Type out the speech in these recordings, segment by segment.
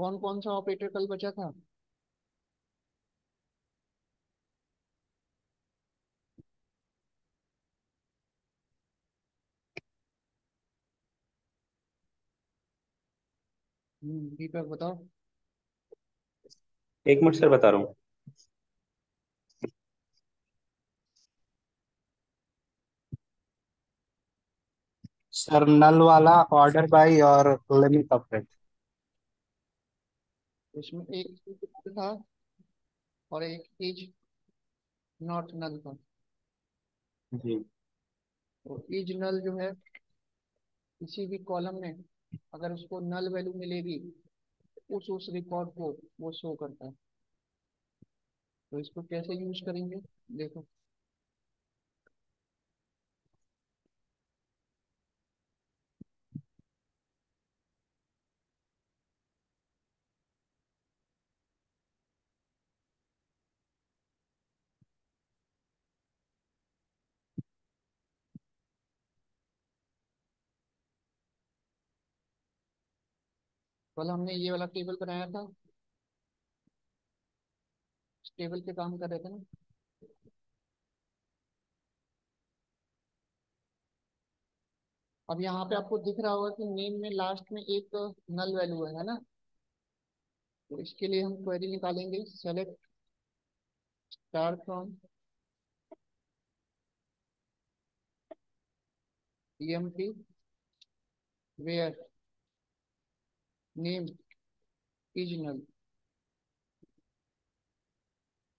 कौन कौन सा ऑपरेटर कल बचा था? दीपक बताओ। एक मिनट सर, बता रहा हूँ। सर नल वाला, ऑर्डर बाई और लिमिट ऑपरेट। इसमें एक था और एक इज नॉट नल था। जी। तो इज नल जो है, किसी भी कॉलम में अगर उसको नल वैल्यू मिलेगी, उस रिकॉर्ड को वो शो करता है। तो इसको कैसे यूज करेंगे, देखो। कल हमने ये वाला टेबल बनाया था, इस टेबल पे काम कर रहे थे ना। अब यहाँ पे आपको दिख रहा होगा कि नेम में लास्ट में एक नल वैल्यू है ना। तो इसके लिए हम क्वेरी निकालेंगे, select star from TMP where name is null.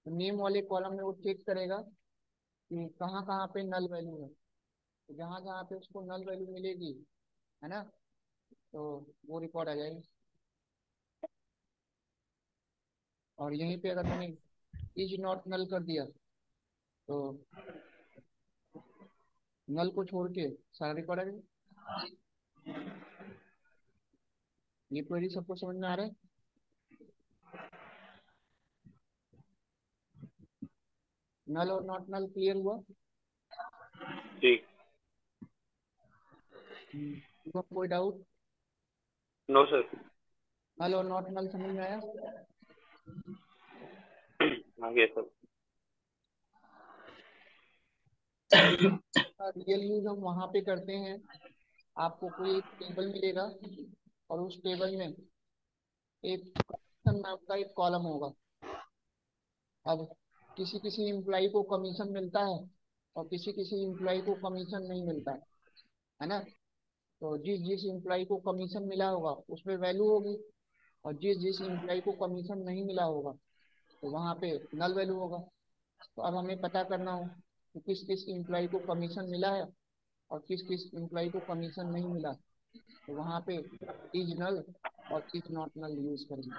तो नेम वाले कॉलम में वो चेक करेगा कि कहाँ कहाँ पे नल वैल्यू है। तो जहाँ जहाँ पे उसको नल वैल्यू मिलेगी, है ना, तो वो रिकॉर्ड आ जाएगी। और यहीं पे अगर मैंने इज नॉट नल कर दिया, तो नल को छोड़ के सारा रिकॉर्ड आ जाएगा। ये क्वेरी सबको समझ में आ रहा है? नल और नॉट नल क्लियर हुआ? जी। कोई डाउट? No sir. नल और नॉट नल समझ में आया? आगे सर। रियल यूज हम वहां पे करते हैं, आपको कोई एक टेबल मिलेगा और उस टेबल में एक कमीशन नाम का एक कॉलम होगा। अब किसी किसी एम्प्लॉय को कमीशन मिलता है और किसी किसी एम्प्लॉय को कमीशन नहीं मिलता है ना। तो जिस जिस एम्प्लॉय को कमीशन मिला होगा उसमें वैल्यू होगी, और जिस जिस एम्प्लॉय को कमीशन नहीं मिला होगा तो वहाँ पे नल वैल्यू होगा। तो अब हमें पता करना हो कि किस किस एम्प्लॉय को कमीशन मिला है और किस किस एम्प्लॉय को कमीशन नहीं मिला, तो वहाँ पे इज नल और इज नॉट नल यूज करेंगे।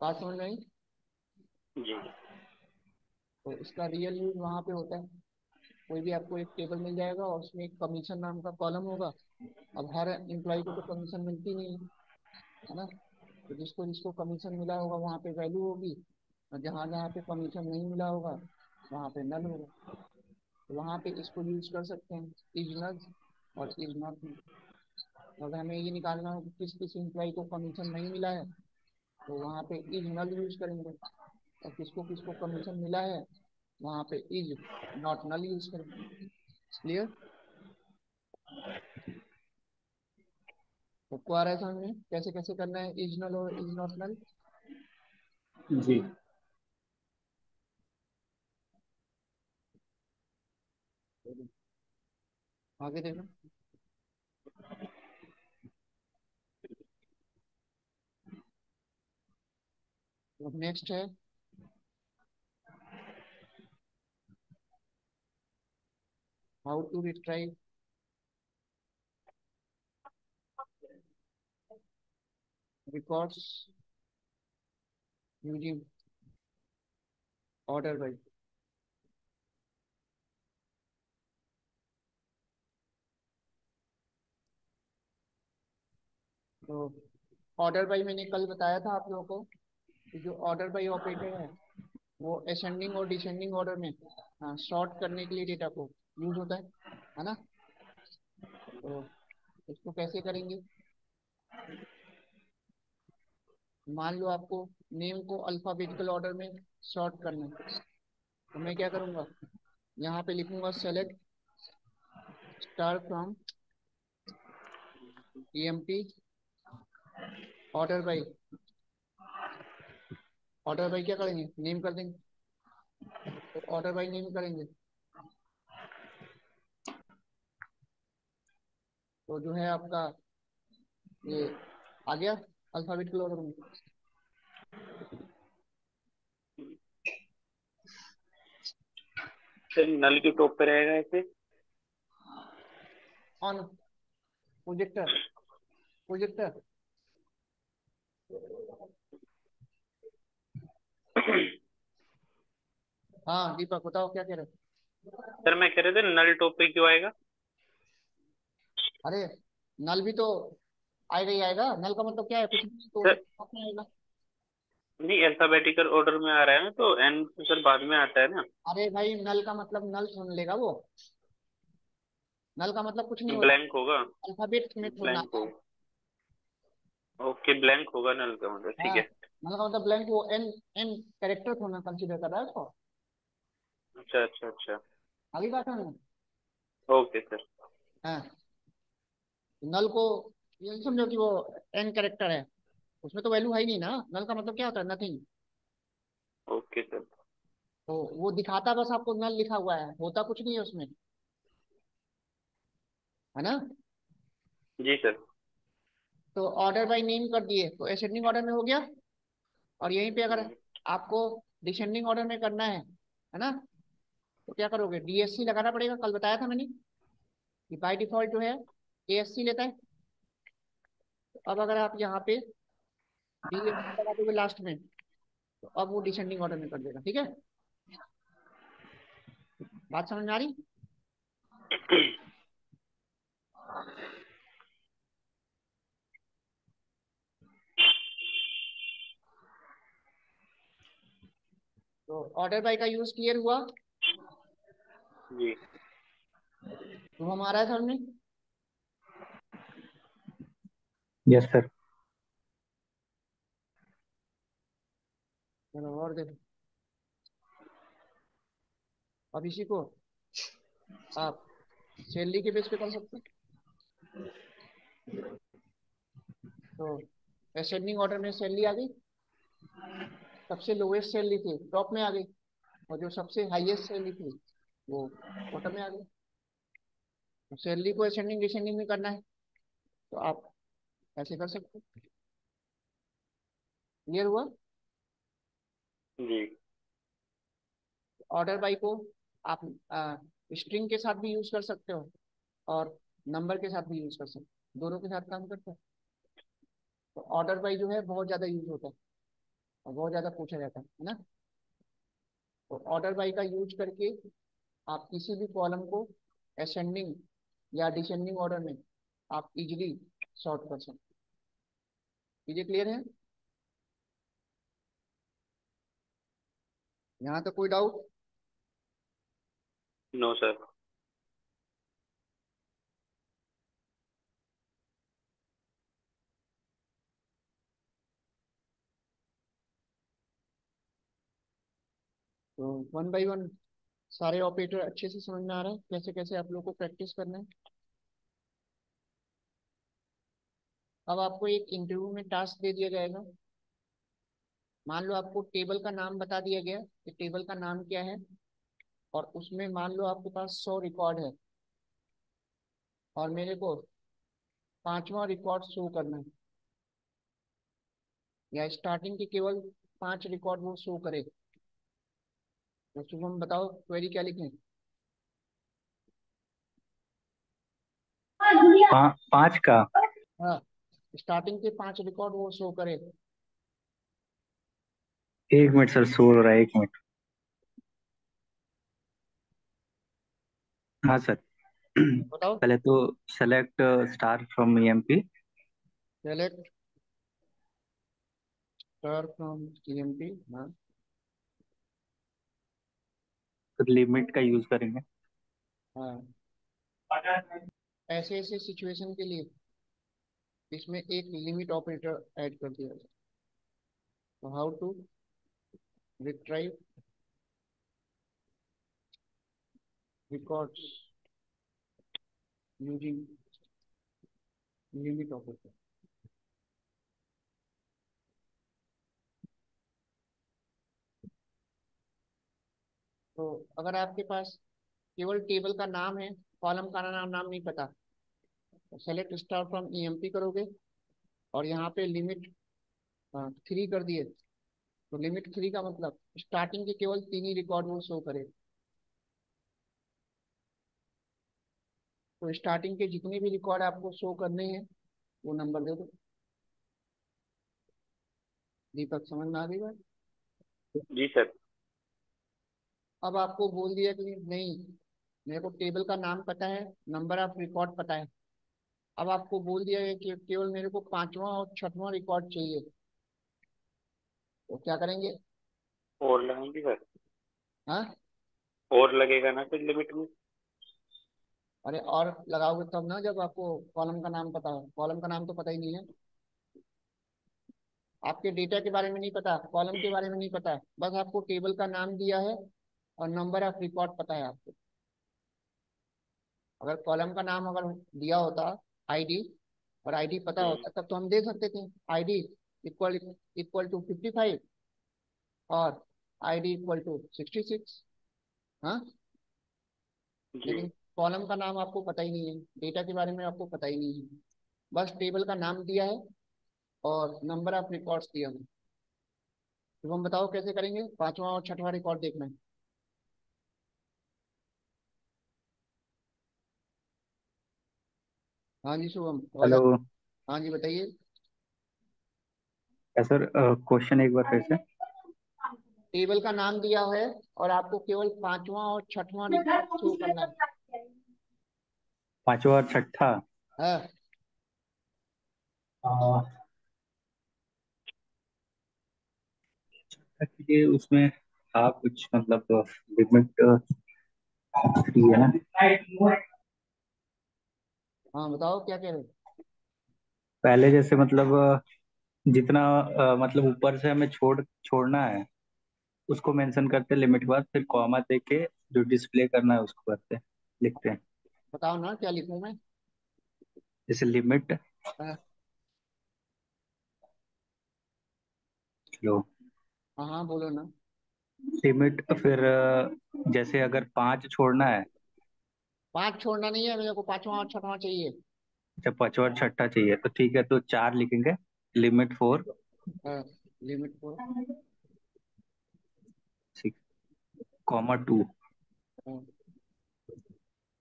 बात समझ में आई? जी। तो इसका रियल यूज वहाँ पे होता है। कोई भी आपको एक टेबल मिल जाएगा और उसमें एक कमीशन नाम का कॉलम होगा। अब हर एम्प्लॉय को तो कमीशन मिलती नहीं है ना। तो जिसको जिसको कमीशन मिला होगा वहाँ पे वैल्यू होगी, और जहाँ जहाँ पे कमीशन नहीं मिला होगा वहाँ पे नल होगा। तो वहाँ पे इसको यूज कर सकते हैं, इज नल और इज नॉट नल। तो अगर हमें ये निकालना हो कि किस किस एम्प्लॉय को कमीशन नहीं मिला है, तो वहाँ पे इज नल यूज करेंगे। और किसको किसको कमीशन मिला है, वहाँ पे इज नॉट नल यूज करेंगे। क्लियर? सबको आ रहा है समझ में कैसे कैसे करना है इज नल और इज नॉट नल? जी। आगे देखो। अब नेक्स्ट है how to retrieve records using order by. तो ऑर्डर बाई मैंने कल बताया था आप लोगों को कि जो ऑर्डर बाई ऑपरेटर है वो असेंडिंग और डिसेंडिंग ऑर्डर में सॉर्ट करने के लिए डेटा को यूज होता है ना। तो इसको कैसे करेंगे? मान लो आपको नेम को अल्फाबेटिकल ऑर्डर में सॉर्ट करना है, तो मैं क्या करूँगा, यहाँ पे लिखूंगा select star from EMP order by. Order by क्या करेंगे, नेम कर देंगे, तो ऑर्डर बाई नेम करेंगे, तो जो है आपका ये आ गया अल्फाबेटिकल ऑर्डर में। सर नल के टॉप पे रहेगा ऐसे। On projector, projector. हाँ दीपक बताओ क्या कह रहे हो। सर मैं कह रहे थे नल टॉप पे क्यों आएगा। अरे नल भी तो आएगा ही आएगा, नल का मतलब क्या है, कुछ भी तो सर अपने आएगा। नहीं, अल्फाबेटिकल ऑर्डर में आ रहा है ना, तो एन सर बाद में आता है ना। अरे भाई नल का मतलब नल सुन लेगा वो, नल का मतलब कुछ नहीं होता, ब्लैंक होगा। अल्फाबेट में छोड़ना ब्लैंक आता है। होगा। ओके, ब्लैंक होगा नल का मतलब, ठीक हाँ है। नल का मतलब ब्लैंक, वो एन एन कैरेक्टर थोड़ा कंसीडर कर रहा है उसको। अच्छा अच्छा अच्छा। आगे बात है ना। Okay sir. हाँ नल को ये नहीं समझो कि वो एन कैरेक्टर है, उसमें तो वैल्यू है ही नहीं ना, नल का मतलब क्या होता है, नथिंग। Okay sir. तो वो दिखाता बस आपको नल लिखा हुआ है, होता कुछ नहीं है उसमें, है ना। जी सर। तो ऑर्डर बाय नेम कर दिए तो असेंडिंग ऑर्डर में हो गया, और यहीं पे अगर आपको डिसेंडिंग ऑर्डर में करना है ना, तो क्या करोगे, डीएससी लगाना पड़ेगा, कल बताया था मैंने कि बाय डिफॉल्ट जो है एएससी लेता है। तो अब अगर आप यहाँ पे डीएससी लगा दोगे लास्ट में, तो अब वो डिसेंडिंग ऑर्डर में कर देगा, ठीक है। बात समझ में आ रही। तो ऑर्डर बाय का यूज क्लियर हुआ, जी। तो हमारा है सर में। Yes sir. चलो और देखो, अब इसी को आप सैलरी के बेस पे कर सकते हो। तो असेंडिंग ऑर्डर में सैलरी आ गई, सबसे लोएस्ट सैलरी थी टॉप में आ गई, और जो सबसे हाईएस्ट सैलरी थी वो बॉटम में आ गई। तो सैलरी को असेंडिंग डिसेंडिंग में करना है, तो आप ऐसे कर सकते हो। क्लियर हुआ। जी। ऑर्डर बाई को आप स्ट्रिंग के साथ भी यूज कर सकते हो, और नंबर के साथ भी यूज कर सकते हो, दोनों के साथ काम करता है। तो ऑर्डर बाई जो है बहुत ज्यादा यूज होता है और बहुत ज्यादा पूछा जाता है ना। तो ऑर्डर बाई का यूज करके आप किसी भी कॉलम को असेंडिंग या डिसेंडिंग ऑर्डर में आप इजिली सॉर्ट कर सकते हो। चीजें क्लियर है, यहाँ तक कोई डाउट। No sir. तो वन बाई वन सारे ऑपरेटर अच्छे से समझ में आ रहा है, कैसे कैसे आप लोग को प्रैक्टिस करना है। अब आपको एक इंटरव्यू में टास्क दे दिया जाएगा, मान लो आपको टेबल का नाम बता दिया गया कि टेबल का नाम क्या है, और उसमें मान लो आपके पास 100 रिकॉर्ड है, और मेरे को पांचवा रिकॉर्ड शो करना है, या स्टार्टिंग के केवल 5 रिकॉर्ड वो शो करे। तो शुभम बताओ क्वेरी क्या लिखें। पांच का। हाँ स्टार्टिंग के 5 रिकॉर्ड वो शो करे। 1 मिनट सर, सो रहा है 1 मिनट। हाँ सर। बताओ। पहले तो select star from EMP. Select star from TMP. हाँ लिमिट का यूज करेंगे। हाँ, ऐसे ऐसे सिचुएशन के लिए इसमें एक लिमिट ऑपरेटर ऐड कर दिया जाए। तो how to retrieve records using limit operator. तो अगर आपके पास केवल टेबल का नाम है, कॉलम का नाम नहीं पता, तो सेलेक्ट स्टार फ्रॉम ईएमपी करोगे और यहाँ पे लिमिट 3 कर दिए। तो लिमिट 3 का मतलब स्टार्टिंग के केवल 3 ही रिकॉर्ड वो शो करे। तो स्टार्टिंग के जितने भी रिकॉर्ड आपको शो करने हैं वो नंबर दे दो। दीपक समझ में आ गई बात? जी सर। अब आपको बोल दिया कि नहीं, मेरे को टेबल का नाम पता है, नंबर ऑफ रिकॉर्ड पता है। अब आपको बोल दिया है कि केवल मेरे को पांचवा और छठवां रिकॉर्ड चाहिए, तो क्या करेंगे? और लगाएंगे सर। हाँ, और लगेगा ना फिर लिमिट में। अरे और लगाओगे तब ना, जब आपको कॉलम का नाम पता हो। कॉलम का नाम तो पता ही नहीं है, आपके डेटा के बारे में नहीं पता, कॉलम के बारे में नहीं पता, बस आपको टेबल का नाम दिया है और नंबर ऑफ रिकॉर्ड पता है आपको। अगर कॉलम का नाम अगर दिया होता आईडी, और आईडी पता हम्म। होता, तब तो हम दे सकते थे आईडी इक्वल इक्वल टू 55 और आईडी इक्वल टू 66। हाँ, जी। लेकिन कॉलम का नाम आपको पता ही नहीं है, डेटा के बारे में आपको पता ही नहीं है, बस टेबल का नाम दिया है और नंबर ऑफ रिकॉर्ड्स दिया है। तो हम बताओ कैसे करेंगे, पांचवा और छठवां रिकॉर्ड देखना है। हाँ जी शुभम, आवाज हेलो। हाँ जी बताइए। सर, क्वेश्चन एक बार फिर से। टेबल का नाम दिया है और आपको केवल पांचवा और छठवां रिकॉर्ड शो करना है। पांचवा और छठा। हाँ, के लिए उसमें था कुछ मतलब लिमिट 3 है ना। हाँ बताओ क्या कह रहे हो। पहले जैसे मतलब जितना मतलब ऊपर से हमें छोड़ना है उसको मेंशन करते लिमिट के बाद, फिर कॉमा दे के जो डिस्प्ले करना है उसको करते लिखते हैं। बताओ ना क्या लिखूं मैं। जैसे लिमिट हाँ लो, हाँ हाँ, बोलो ना। लिमिट फिर जैसे अगर 5 छोड़ना है। 5 छोड़ना नहीं है, मेरे को पांचवा और छठवां चाहिए। जब पांचवा और छठा चाहिए तो ठीक है, तो 4 लिखेंगे। लिमिट 4, हाँ, लिमिट को 6, 2।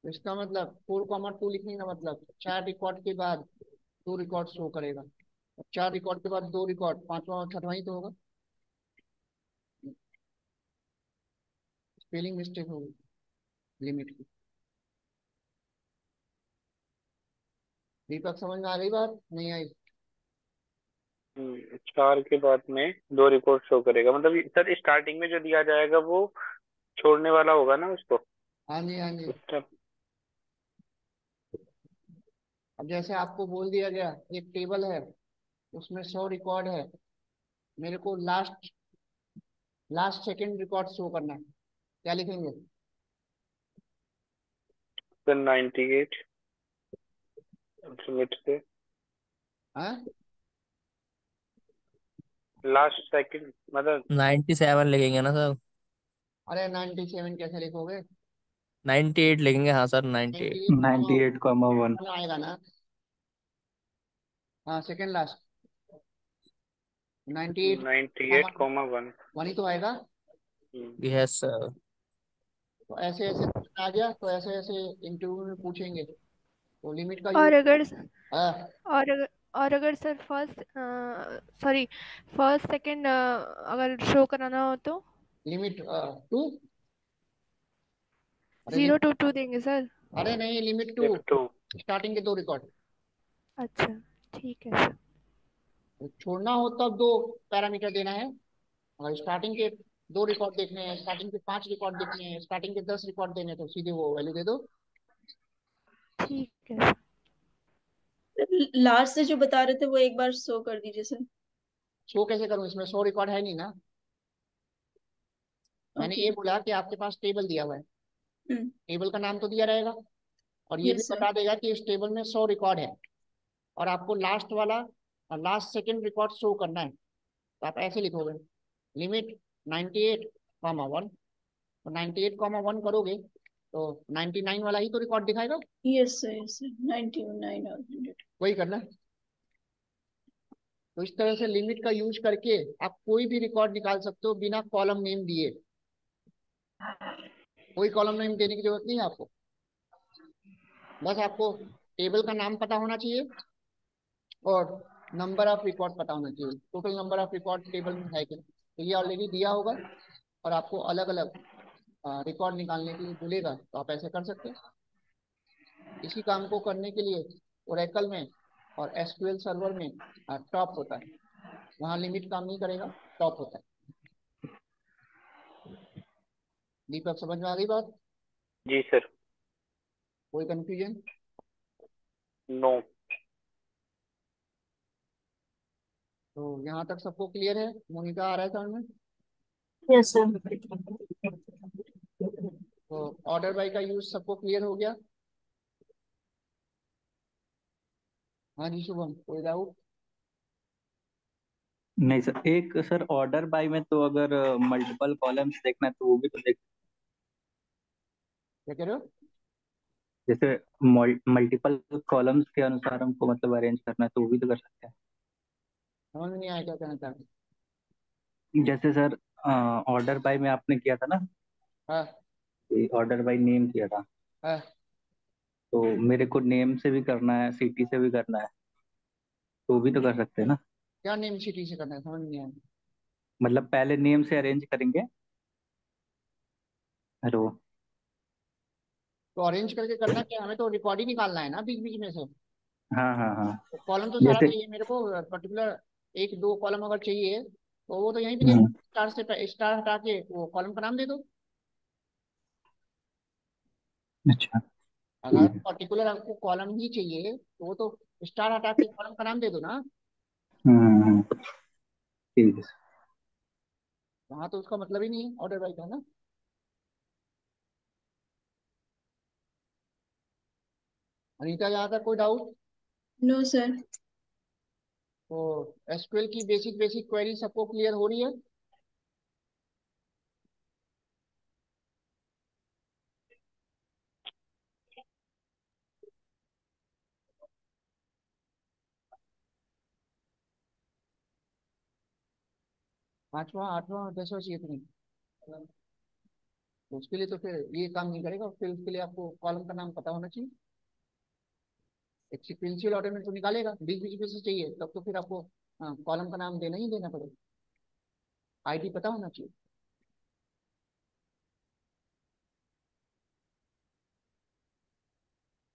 इसका मतलब 4,2 लिखने का मतलब 4 रिकॉर्ड के बाद 2 रिकॉर्ड शो करेगा। अब 4 रिकॉर्ड के बाद 2 रिकॉर्ड, पांचवा और छठवां ही तो होगा। स्पेलिंग मिस्टेक होगी लिमिट की। दीपक समझ में आ गई बात, नहीं आई? 4 के बाद में 2 रिकॉर्ड शो करेगा, मतलब सर स्टार्टिंग में जो दिया जाएगा वो छोड़ने वाला होगा ना उसको। हाँ जी हाँ जी। उसका। अब जैसे आपको बोल दिया गया एक टेबल है, उसमें 100 रिकॉर्ड है, मेरे को last last second record show करना है, क्या लिखेंगे? फिर 98 लिमिट से हाँ, लास्ट सेकंड मतलब। 97 लिखेंगे ना सर। अरे 97 कैसे लिखोगे? 98 लिखेंगे, हाँ सर 98। 98 98,1। आएगा ना। हाँ, सेकंड लास्ट 98 98 कॉमा कॉमा 1। 1 ही तो आएगा। Yes sir. तो ऐसे ऐसे आ गया, तो ऐसे ऐसे इंटरव्यू में पूछेंगे, तो लिमिट का और यूज। अगर हाँ, और अगर और अगर sir first sorry first second अगर शो कराना हो तो लिमिट 2। अरे 0 to 2 देंगे सर। अरे नहीं, लिमिट 2, लिमिट 2। स्टार्टिंग के 2 रिकॉर्ड। अच्छा, ठीक है सर। छोड़ना हो तब 2 पैरामीटर देना है। अगर स्टार्टिंग के 2 रिकॉर्ड देखने हैं, स्टार्टिंग के 5 रिकॉर्ड देखने हैं, स्टार्टिंग के 10 रिकॉर्ड देने हैं, तो सीधे वो वैल्यू दे दो। ठीक है सर। लास्ट से जो बता रहे थे वो एक बार शो कर दीजिए सर। शो कैसे करूं, इसमें शो रिकॉर्ड है नहीं ना। मैंने ओके। ये बोला कि आपके पास टेबल दिया हुआ है, हम्म। टेबल का नाम तो दिया रहेगा, और ये भी यस सर। बता देगा कि इस टेबल में 100 रिकॉर्ड है, और आपको लास्ट वाला, लास्ट सेकंड रिकॉर्ड शो करना है। तो आप ऐसे लिखोगे, लिमिट 98,1, तो 98,1 करोगे तो 99 वाला ही तो रिकॉर्ड दिखाएगा। यस सर 99 और 100। वही करना है। तो इस तरह से लिमिट का यूज करके आप कोई भी रिकॉर्ड निकाल सकते हो बिना कॉलम नेम दिए। कोई कॉलम नेम देने की जरूरत नहीं है आपको, बस आपको टेबल का नाम पता होना चाहिए और नंबर ऑफ रिकॉर्ड पता होना चाहिए, total number of record table में है कि नहीं। तो ये ऑलरेडी दिया होगा, और आपको अलग अलग रिकॉर्ड निकालने के लिए बोलेगा, तो आप ऐसे कर सकते हैं। इसी काम को करने के लिए ओरेकल में और एसक्यूएल सर्वर में टॉप होता है, वहाँ लिमिट काम नहीं करेगा, टॉप होता है। दीपक समझ में आ गई बात? जी सर। कोई कंफ्यूजन? नो। तो यहाँ तक सबको क्लियर है? मोनिका आ रहा है समझ में? Yes sir. तो ऑर्डर बाई का यूज सबको क्लियर हो गया? हाँ जी शुभम, कोई डाउट? नहीं सर, एक सर ऑर्डर बाय में तो अगर मल्टीपल कॉलम्स देखना है तो वो भी तो देख, क्या कह रहे हो? जैसे मल्टीपल कॉलम्स के अनुसार हमको मतलब अरेंज करना है तो वो भी तो कर सकते समझ में नहीं आया क्या कहना चाहते हैं। जैसे सर ऑर्डर बाय में आपने किया था ना, हैं? ऑर्डर बाय नेम किया था, हाँ, तो मेरे को नेम से भी करना है, सिटी से भी करना है, तो वो भी तो कर सकते हैं ना। क्या नेम सिटी से करना है, समझ में नहीं आया। मतलब पहले नेम से अरेंज करेंगे। हेलो। तो अरेंज करके करना क्या, हमें तो रिकॉर्ड ही निकालना है ना बीच बीच में से। हाँ हाँ हाँ। तो कॉलम तो सारा जैसे चाहिए मेरे को, पर्टिकुलर एक दो कॉलम अगर चाहिए तो वो तो यहीं पे दे दो, हम्म, स्टार से स्टार हटा के वो कॉलम का नाम दे दो। अच्छा अगर ठीक है। पर्टिकुलर आपको कॉलम ही चाहिए तो वो तो स्टार हटा के कॉलम का नाम दे दो ना। हम्म, ठीक है सर। वहां तो उसका मतलब ही नहीं है ऑर्डर बाई का ना। अनीता, यहाँ तक कोई डाउट? No sir. तो एसक्यूएल की बेसिक बेसिक क्वेरी सबको क्लियर हो रही है? पांचवा आठवां और 10वां चाहिए तुम्हें? तो उसके लिए तो फिर ये काम नहीं करेगा, फिर उसके लिए आपको कॉलम का नाम पता होना चाहिए। एक सिक्वेंशियल ऑर्डर में तो निकालेगा, बीच बीच में से चाहिए तब तो फिर आपको कॉलम का नाम देना ही देना पड़ेगा, आईडी पता होना चाहिए।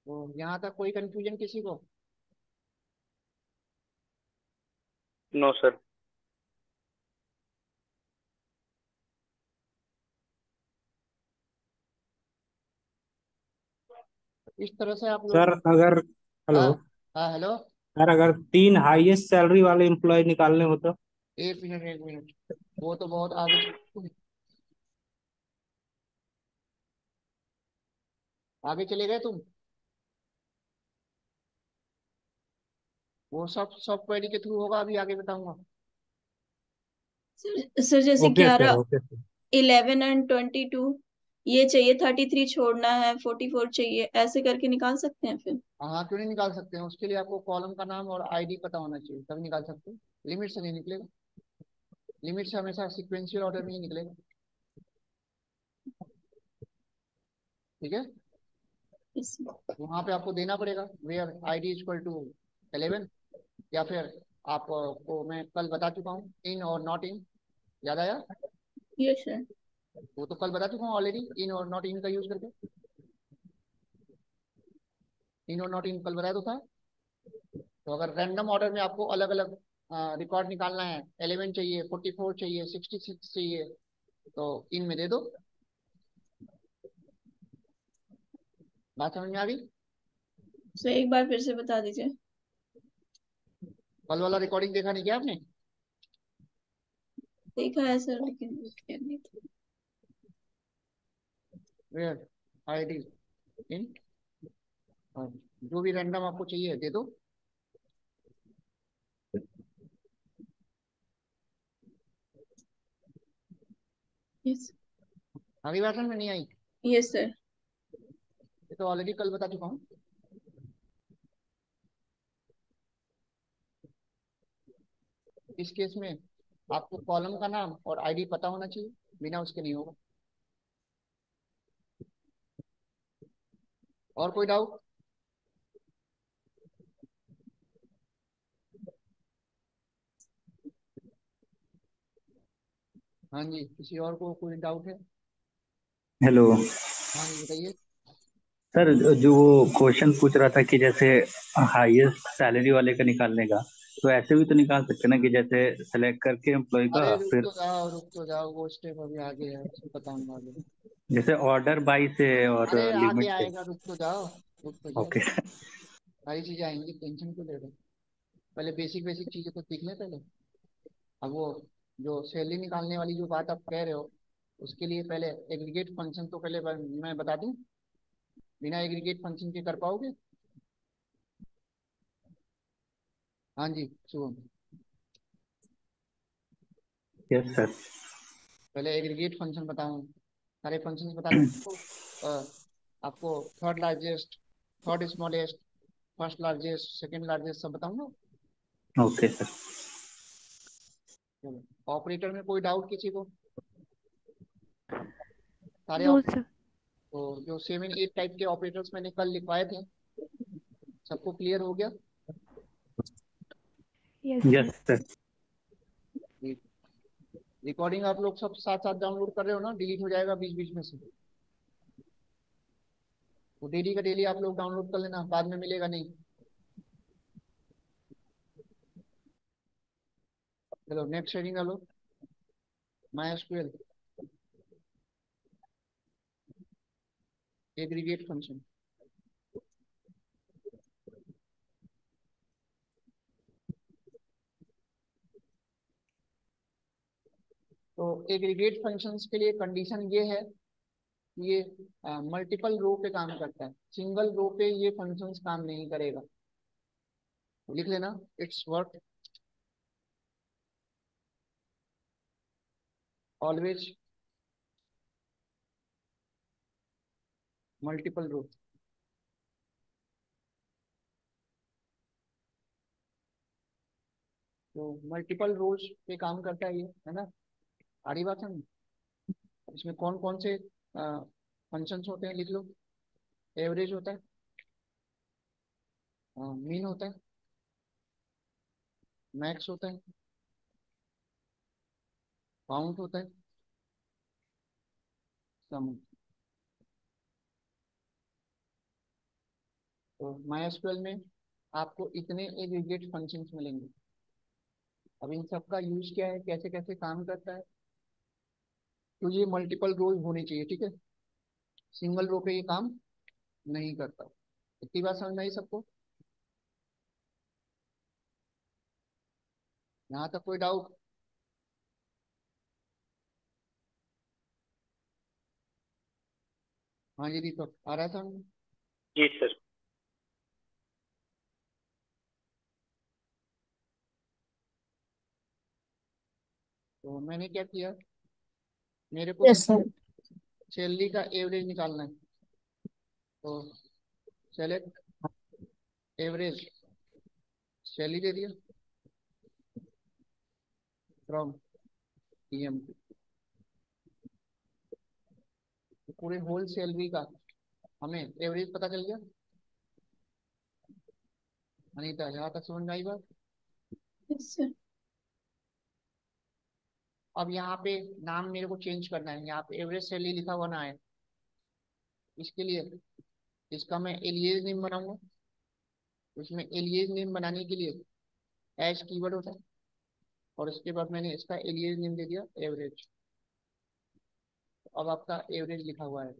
तो यहाँ तक कोई कंफ्यूजन किसी को? No sir. इस तरह से आप लोग। सर अगर हाँ। हेलो। हाँ हेलो। सर अगर 3 हाईएस्ट सैलरी वाले एम्प्लॉय निकालने हो तो? एक मिनट एक मिनट, वो तो बहुत आगे आगे चले गए तुम। वो सब सब क्वेरी के थ्रू होगा, अभी आगे बताऊंगा। सर जैसे okay sir 11, okay sir. 11 and 22 ये चाहिए, 33 छोड़ना है, 44 चाहिए, ऐसे करके निकाल सकते हैं फिर? हाँ क्यों नहीं निकाल सकते हैं, उसके लिए आपको कॉलम का नाम और आईडी पता होना चाहिए तब निकाल सकते हैं। लिमिट से नहीं निकलेगा, लिमिट से हमेशा सिक्वेंशियल ऑर्डर में ही निकलेगा। ठीक है। Yes, वहां पे आपको देना पड़ेगा वेयर ID इक्वल टू 11, या फिर आपको मैं कल बता चुका हूँ इन और नॉट इन, याद आया? yes sir. वो तो कल बता चुका हूँ ऑलरेडी, इन और नॉट इन का यूज करके। इन और नॉट इन कल बताया तो था। तो अगर रैंडम ऑर्डर में आपको अलग अलग रिकॉर्ड निकालना है, 11 चाहिए, 44 चाहिए, 66 चाहिए, तो इन में दे दो। बात समझ में आ गई? सर एक बार फिर से बता दीजिए। कल वाला रिकॉर्डिंग देखा नहीं क्या आपने? देखा है सर लेकिन clear नहीं था। वेयर आईडी इन, जो भी रैंडम आपको चाहिए दे दो। यस आगे वर्जन में नहीं आई, यस सर। ये तो ऑलरेडी कल बता चुका हूँ। इस केस में आपको कॉलम का नाम और आईडी पता होना चाहिए, बिना उसके नहीं होगा। और कोई डाउट? हाँ जी, किसी और को कोई डाउट है? हेलो हाँ जी बताइए। सर, जो वो क्वेश्चन पूछ रहा था कि जैसे हाईएस्ट सैलरी वाले का निकालने का, तो ऐसे भी तो निकाल सकते हैं ना कि जैसे सेलेक्ट करके एम्प्लॉय का अरे फिर रुक तो जाओ, वो स्टेप अभी आगे है, उसको बताऊंगा आगे। जैसे ऑर्डर बाई से और अरे आगे लिमिट से। आएगा, रुक तो जाओ, रुक तो जाओ। ओके। सारी चीजें आएंगी, टेंशन क्यों ले रहे हो? पहले बेसिक बेसिक चीजें तो सीख लें पहले। अब वो जो सैलरी निकालने वाली जो बात आप कह रहे हो, उसके लिए पहले एग्रीगेट फंक्शन तो पहले मैं बता दूं। बिना एग्रीगेट फंक्शन के कर पाओगे? हाँ जी शुभम। Yes sir. पहले एग्रीगेट फंक्शन बताऊं, सारे फंक्शंस बता दूं आपको। आपको third largest, third smallest, first largest, second largest सब बताऊंगा। Okay sir. चलो, ऑपरेटर में कोई डाउट किसी को? सारे नो सर। तो जो 7 8 टाइप के ऑपरेटर्स मैंने कल लिखवाए थे, सबको क्लियर हो गया? Yes yes sir. Sir. Recording आप लोग सब साथ साथ डाउनलोड कर रहे हो ना? डिलीट हो जाएगा बीच बीच में से, तो डेली का डेली आप लोग डाउनलोड कर लेना, बाद में मिलेगा नहीं। चलो नेक्स्ट शेयरिंग डालो, माई एसक्यूएल एग्रीगेट फंक्शन। तो एग्रीगेट फंक्शंस के लिए कंडीशन ये है कि ये मल्टीपल रो पे काम करता है, सिंगल रो पे ये फंक्शंस काम नहीं करेगा। लिख लेना, इट्स वर्क ऑलवेज मल्टीपल रो। तो मल्टीपल रोज पे काम करता है ये, है ना? आड़ी बात है ना? इसमें कौन कौन से फंक्शंस होते हैं लिख लो। एवरेज होता है, मीन होता है, मैक्स होता है, काउंट होता है, सम। तो माइस्क्ल में आपको इतने एग्रीगेट फंक्शंस मिलेंगे। अब इन सब का यूज क्या है, कैसे कैसे काम करता है? तो ये मल्टीपल रोज होनी चाहिए, ठीक है? सिंगल रो पे ये काम नहीं करता। इतनी बात समझ में आई सबको? यहाँ तक कोई डाउट? हाँ जी दीपक, आ रहा था? जी सर। तो मैंने क्या किया, मेरे को यस सर। सैलरी का एवरेज निकालना है, तो सेलेक्ट एवरेज सैलरी दे दिया फ्रॉम टीएम। पूरे होल सैलरी का हमें एवरेज पता चल गया। अनीता, यहाँ तक समझ में आई बात? Yes sir. अब यहाँ पे नाम मेरे को चेंज करना है, यहाँ पे एवरेज सैलरी लिखा हुआ ना है। इसके लिए इसका मैं एलियस नेम बनाऊंगा। उसमें एलियस नेम बनाने के लिए एज कीवर्ड होता है, और उसके बाद मैंने इसका एलियस नेम दे दिया एवरेज। अब आपका एवरेज लिखा हुआ है।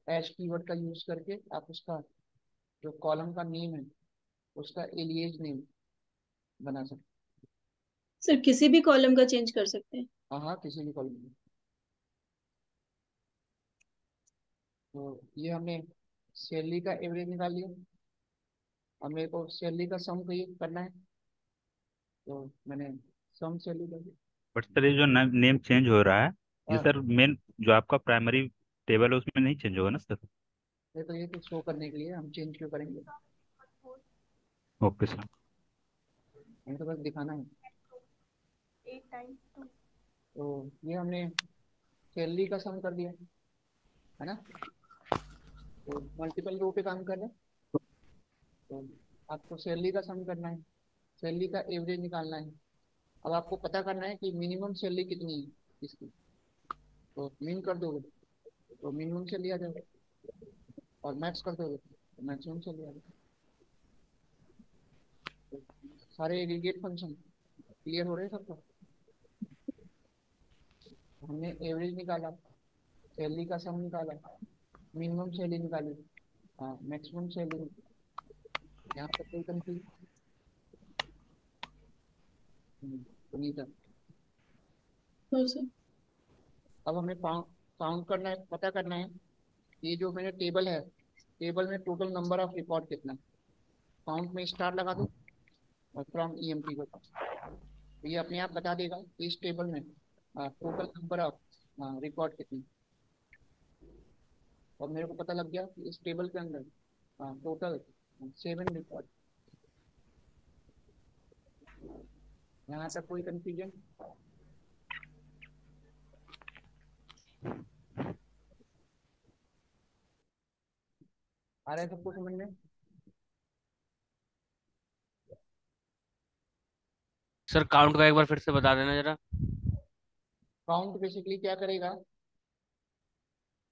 एज कीवर्ड का यूज करके आप उसका जो कॉलम का नेम है, उसका एलियस नेम बना सकते सर किसी भी कॉलम का चेंज कर सकते हैं? हाँ हाँ, किसी भी कॉलम में। तो ये हमने सैलरी का एवरेज निकाल लिया। अब मेरे को सैलरी का सम करना है, तो मैंने सम सैलरी कर दिया। बट सर ये जो नेम चेंज हो रहा है, ये हाँ, सर मेन जो आपका प्राइमरी टेबल है उसमें नहीं चेंज होगा ना सर? ये तो शो करने के लिए हम चेंज क्यों करेंगे, ओके सर। हमें तो बस दिखाना है। तो ये हमने सैलरी का सम कर दिया, है ना। तो मल्टीपल रो पे काम कर रहे हैं। तो आपको सैलरी का सम करना है, सैलरी का एवरेज निकालना है। अब आपको पता करना है कि मिनिमम सैलरी कितनी है इसकी। तो मिन कर दोगे तो मिनिमम सैलरी आ जाएगा, और मैक्स कर दोगे तो मैक्सिमम सैलरी आ जाएगा। तो सारे एग्रीगेट फंक्शन क्लियर हो रहे हैं सबको। हमने एवरेज निकाला, सैलरी का सम निकाला, मिनिमम सैलरी निकाली, हाँ मैक्सिमम सैलरी। यहाँ तक कोई कंफ्यूज तो नहीं था। No sir. अब हमें काउंट करना है, पता करना है ये जो मेरे टेबल है, टेबल में टोटल नंबर ऑफ रिकॉर्ड कितना है। काउंट में स्टार लगा दो और फ्रॉम ईएमपी को, तो ये अपने आप बता देगा कि इस टेबल में टोटल नंबर ऑफ रिकॉर्ड कितनी। और मेरे को पता लग गया कि इस टेबल के अंदर टोटल 7 रिकॉर्ड। यहाँ तक कोई कंफ्यूजन? आ रहा है सबको समझ में? सर काउंट का एक बार फिर से बता देना जरा। काउंट बेसिकली क्या करेगा,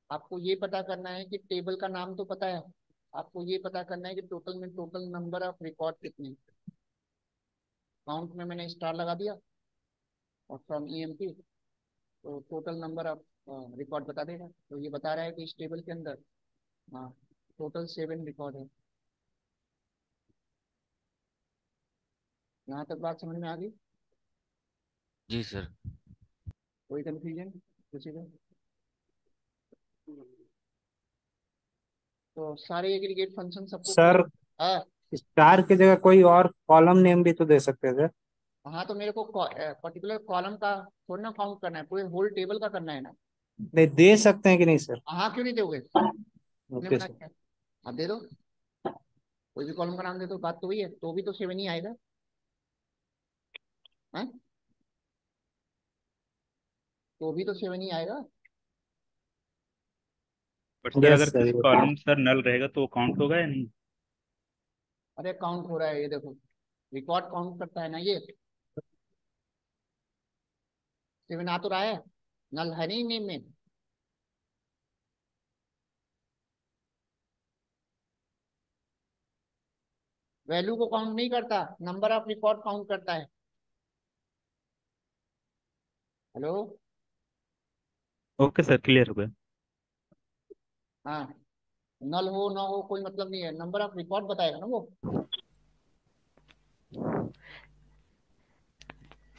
आपको ये पता करना है कि टेबल का नाम तो पता है, आपको ये पता करना है कि टोटल में टोटल नंबर ऑफ रिकॉर्ड कितने। काउंट में मैंने स्टार लगा दिया और फ्रॉम ईएमपी, तो टोटल नंबर ऑफ रिकॉर्ड बता देगा। तो ये बता रहा है कि इस टेबल के अंदर हाँ टोटल 7 रिकॉर्ड है। यहाँ तक बात समझ में आ गई? जी सर। कोई कंफ्यूजन किसी को? तो सारे एग्रीगेट फंक्शन सबको सर क्लियर? हाँ स्टार की जगह कोई और कॉलम नेम भी तो दे सकते थे। हाँ, तो मेरे को पर्टिकुलर कॉलम का थोड़ा ना काउंट करना है, पूरे होल टेबल का करना है ना। नहीं दे सकते हैं कि नहीं सर? हाँ क्यों नहीं दोगे, किसने ओके मना सर। किया? आप दे दो, कोई भी कॉलम का नाम दे दो, बात तो वही है। तो भी तो 7 ही आएगा, हाँ तो भी तो 7 ही आएगा। बट सर यस अगर सर। किसी कॉलम सर नल रहेगा तो वो काउंट होगा या नहीं? अरे काउंट हो रहा है, ये देखो रिकॉर्ड काउंट करता है ना ये। 7 आ तो रहा है, नल है नहीं नेम में। वैल्यू को काउंट नहीं करता, नंबर ऑफ रिकॉर्ड काउंट करता है। हेलो, ओके सर, क्लियर हो गया। हाँ नल हो ना हो कोई मतलब नहीं है, नंबर ऑफ रिकॉर्ड बताएगा ना वो।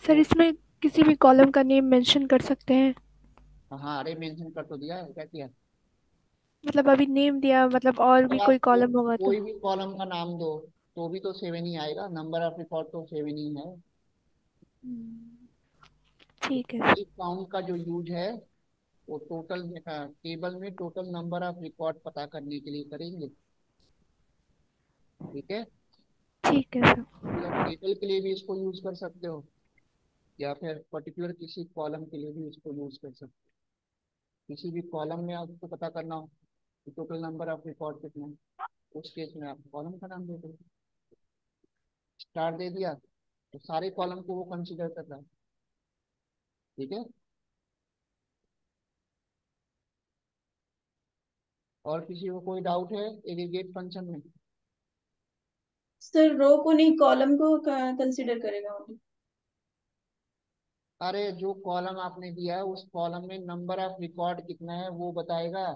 सर तो इसमें किसी भी कॉलम का नेम मेंशन कर सकते हैं? हाँ, अरे मेंशन कर तो दिया है, क्या किया? मतलब अभी नेम दिया, मतलब और अरे भी आप कोई कॉलम होगा तो? कोई भी कॉलम का नाम दो तो भी तो 7 ही आएगा, नंबर ऑफ रिकॉर्ड तो 7 ही है। हम्म, ठीक है सर। इस काउंट का जो यूज है वो टोटल टेबल में टोटल नंबर ऑफ रिकॉर्ड पता करने के लिए करेंगे, ठीक है। ठीक है सर। मतलब टेबल के लिए भी इसको यूज कर सकते हो, या फिर पर्टिकुलर किसी कॉलम के लिए भी इसको यूज कर सकते हो। किसी भी कॉलम में आपको पता करना हो कि टोटल नंबर ऑफ रिकॉर्ड कितना है, उस केस में आप कॉलम का नाम दे दो। स्टार दे दिया तो सारे कॉलम को वो कंसीडर कर रहा है, ठीक है। और किसी को कोई डाउट है एग्रीगेट फंक्शन में? सर रो को नहीं, कॉलम को कंसिडर करेगा only। अरे जो कॉलम आपने दिया है उस कॉलम में नंबर ऑफ रिकॉर्ड कितना है वो बताएगा,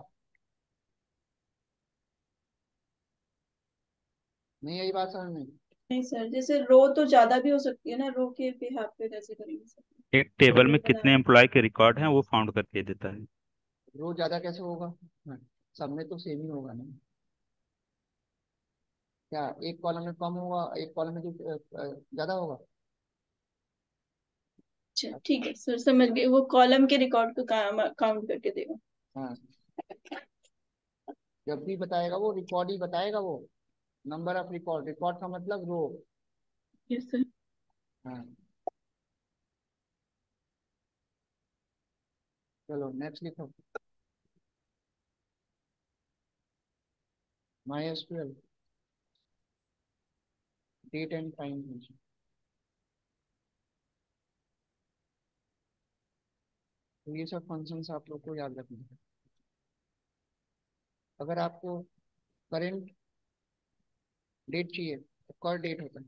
नहीं यही बात समझ में? नहीं सर, जैसे रो तो ज्यादा भी हो सकती है ना, रो के बिहाफ पे कैसे करेंगे सर? एक टेबल टेबल में बना कितने एम्प्लॉय के रिकॉर्ड हैं वो फाउंड करके देता है। रो ज्यादा कैसे होगा? हाँ, सब में तो सेम ही होगा ना। क्या एक कॉलम में कम होगा, एक कॉलम में जो ज्यादा होगा? अच्छा ठीक है सर, समझ गए। वो कॉलम के रिकॉर्ड को काउंट करके देगा। हाँ, जब भी बताएगा वो रिकॉर्ड ही बताएगा वो। नंबर ऑफ रिकॉर्ड, रिकॉर्ड का मतलब रो। Yes sir. हाँ, चलो नेक्स्ट लिखो। MySQL date and time function. तो ये सब फंक्शंस आप लोग को याद रखना है। अगर आपको करेंट डेट चाहिए तो कर डेट होता है।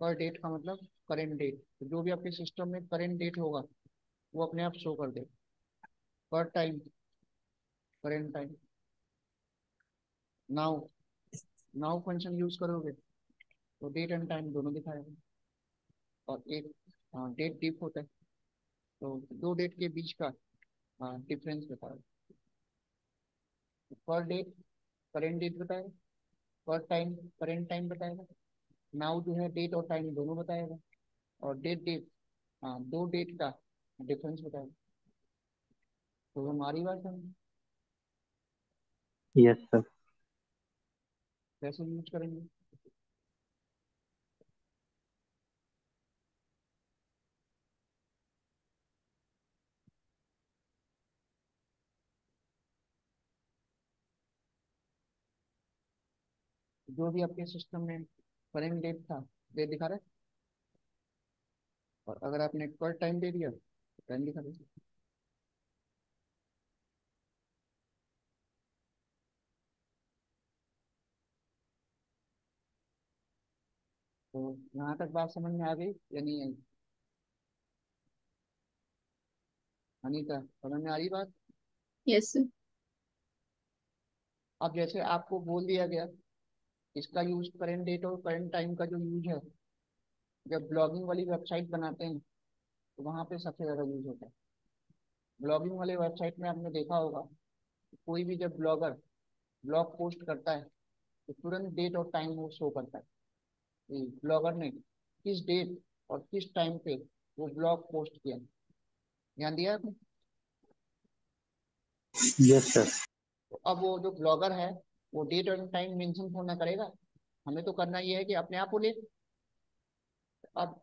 कर डेट का मतलब करेंट डेट, तो जो भी आपके सिस्टम में करेंट डेट होगा वो अपने आप शो कर देगा। कर time, current time. Now, now function use करोगे तो डेट एंड टाइम दोनों दिखाएगा। और एक डेट डिप होता है, तो दो डेट के बीच का डिफरेंस बताएगा। पर डेट करेंट डेट बताएगा, पर टाइम करेंट टाइम बताएगा। नाउ जो है डेट और टाइम दोनों बताएगा। और डेट डेट, दो डेट का डिफरेंस बताएगा। तो हमारी बात है, यस सर। कैसे यूज करेंगे? जो भी आपके सिस्टम में करेंट डेट था, डेट दिखा रहा है। और अगर आपने पर टाइम दे दिया तो टाइम दिखा देगा। तो यहाँ तक बात समझ में आ गई या नहीं आई? अनीता, समझ में आ रही बात? Yes sir. अब जैसे आपको बोल दिया गया, इसका यूज करेंट डेट और करंट टाइम का जो यूज है, जब ब्लॉगिंग वाली वेबसाइट बनाते हैं तो वहाँ पे सबसे ज़्यादा यूज होता है। ब्लॉगिंग वाले वेबसाइट में आपने देखा होगा कि कोई भी जब ब्लॉगर ब्लॉग पोस्ट करता है तो तुरंत डेट और टाइम वो शो करता है कि ब्लॉगर ने किस डेट और किस टाइम पे वो ब्लॉग पोस्ट किया। ध्यान दिया आपने? Yes sir. तो अब वो जो ब्लॉगर है वो डेट और टाइम मेंशन थोड़ा ना करेगा, हमें तो करना ये है कि अपने आप बोले। अब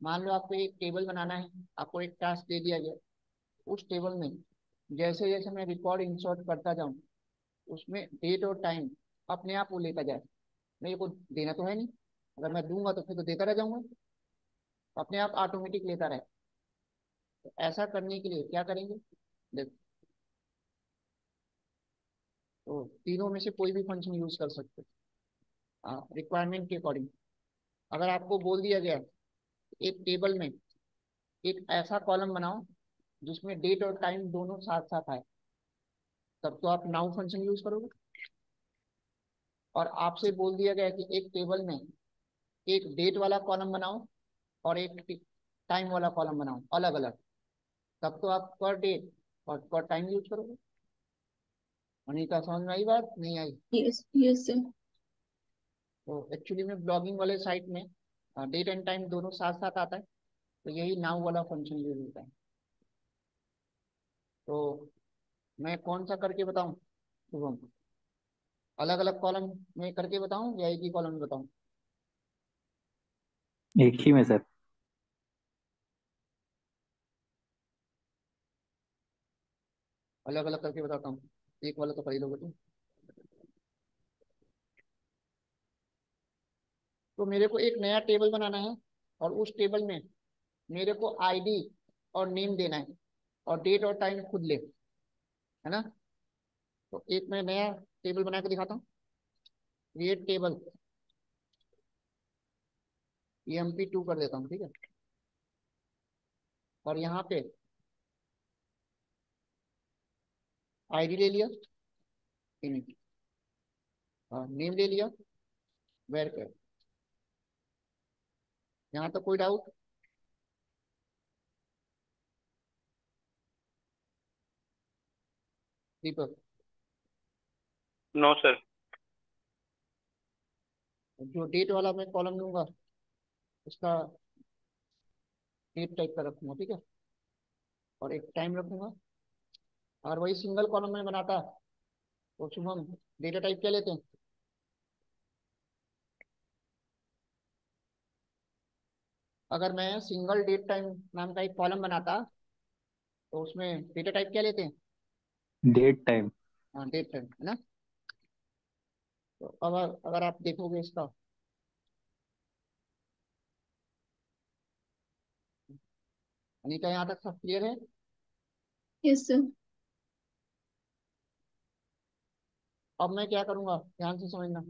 मान लो आपको एक टेबल बनाना है, आपको एक टास्क दे दिया गया। उस टेबल में जैसे जैसे मैं रिकॉर्ड इंसर्ट करता जाऊं, उसमें डेट और टाइम अपने आप वो लेता जाए। मेरे को देना तो है नहीं, अगर मैं दूंगा तो फिर तो देता रह जाऊंगा। अपने आप ऑटोमेटिक लेता रहे। तो ऐसा करने के लिए क्या करेंगे? देखो, तो तीनों में से कोई भी फंक्शन यूज कर सकते हैं रिक्वायरमेंट के अकॉर्डिंग। अगर आपको बोल दिया गया एक टेबल में एक ऐसा कॉलम बनाओ जिसमें डेट और टाइम दोनों साथ साथ आए, तब तो आप नाउ फंक्शन यूज करोगे। और आपसे बोल दिया गया कि एक टेबल में एक डेट वाला कॉलम बनाओ और एक टाइम वाला कॉलम बनाओ अलग अलग, तब तो आप पर डेट और पर टाइम यूज करोगे। अनीता, समझ में आई बात नहीं आई? Yes yes sir. तो एक्चुअली में ब्लॉगिंग वाले साइट में डेट एंड टाइम दोनों साथ साथ आता है, तो यही नाउ वाला फंक्शन यूज होता है। तो मैं कौन सा करके बताऊं शुभम? अलग अलग कॉलम में करके बताऊं या एक ही कॉलम में बताऊं? एक ही में सर। अलग अलग करके बताता हूँ, एक वाला तो कर ही लोगे तुम। तो मेरे को एक नया टेबल बनाना है और उस टेबल में मेरे को आईडी और नेम देना है और डेट और टाइम खुद ले, है ना? तो एक मैं नया टेबल बना के दिखाता हूँ। क्रिएट टेबल, EMP2 कर देता हूँ, ठीक है। और यहाँ पे आईडी ले लिया, नेम ले लिया, वेर कैर। यहाँ तक कोई डाउट? दीपक? No sir. जो डेट वाला मैं कॉलम लूंगा उसका डेट टाइप का रखूंगा, ठीक है, और एक टाइम रखूंगा। और वही सिंगल कॉलम में बनाता तो शुभम डेटा टाइप क्या लेते हैं? अगर मैं सिंगल डेट टाइम नाम का एक कॉलम बनाता तो उसमें डेटा टाइप क्या लेते हैं? Date time. हाँ, डेट टाइम है ना। तो अगर अगर आप देखोगे इसका, अनीता, यहाँ तक सब क्लियर है? Yes sir. अब मैं क्या करूंगा, ध्यान से समझना।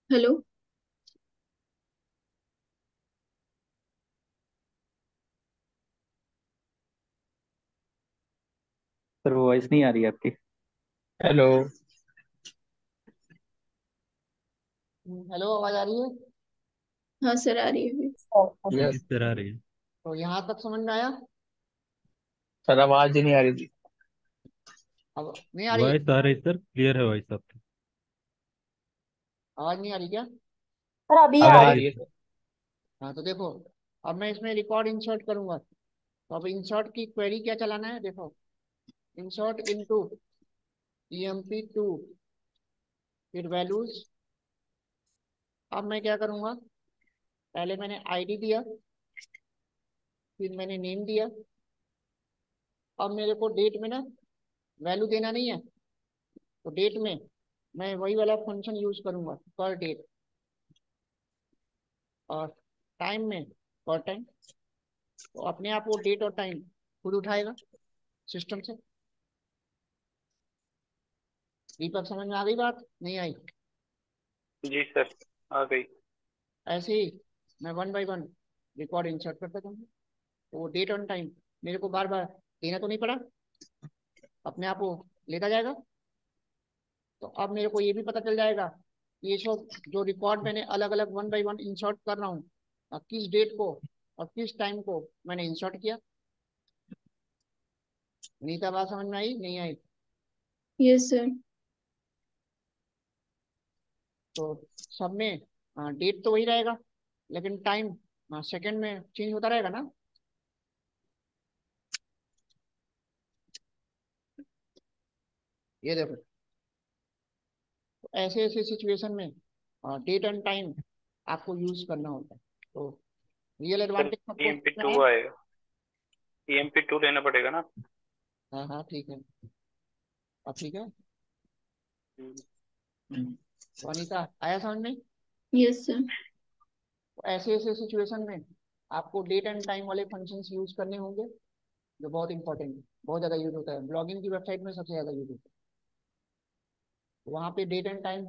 हेलो। सर वॉइस नहीं आ रही है आपकी। हेलो। हेलो, आवाज आ रही है? हाँ सर, आ रही है अभी। जी यस। सर आ रही है। तो यहाँ तक समझ में आया? सर आवाज ही नहीं आ रही थी। अब नहीं आ रही? वॉइस आ रही सर, क्लियर है वॉइस आपकी। आवाज नहीं आ रही क्या? सर अभी अब अब आ आ आ रही। रही रही है है सर। सर। हाँ, तो देखो, अब मैं इसमें रिकॉर्ड इंसर्ट करूंगा। तो अब इंसर्ट की क्वेरी क्या चलाना है, देखो, इंसर्ट इनटू emp2, फिर वैल्यूज। अब मैं क्या करूंगा, पहले मैंने आईडी दिया, फिर मैंने नेम दिया। अब मेरे को डेट में ना वैल्यू देना नहीं है, तो डेट में मैं वही वाला फंक्शन यूज करूंगा, पर डेट। और टाइम में पर टाइम। तो अपने आप वो डेट और टाइम खुद उठाएगा सिस्टम से। दीपक, समझ में आ गई बात, नहीं आई? जी सर, आ गई। ऐसे ही मैं one by one record insert करता जाऊंगा। तो वो डेट ऑन टाइम मेरे को बार बार देना तो नहीं पड़ा, अपने आप वो लेता जाएगा। तो अब मेरे को ये भी पता चल जाएगा कि ये सब जो रिकॉर्ड मैंने अलग अलग वन बाय वन इंसर्ट कर रहा हूँ, किस डेट को और किस टाइम को मैंने इंसर्ट किया। नीता, बात समझ में आई, नहीं आई? Yes sir. तो सब में डेट तो वही रहेगा, लेकिन टाइम सेकंड में चेंज होता रहेगा ना। ये देखो, तो ऐसे ऐसे सिचुएशन में डेट एंड टाइम आपको यूज करना होता है। तो रियल सर एडवांटेज सबको ईएमपी समझ में आया? टू आएगा, ईएमपी 2 लेना पड़ेगा ना। हाँ हाँ, ठीक है। अब ठीक है। हम्म, तो अनीता, आया समझ में? Yes sir. तो ऐसे ऐसे सिचुएशन में आपको डेट एंड टाइम वाले फंक्शंस यूज करने होंगे, जो बहुत इंपॉर्टेंट है, बहुत ज़्यादा यूज होता है ब्लॉगिंग की वेबसाइट में, सबसे ज़्यादा यूज होता है। तो वहाँ पे डेट एंड टाइम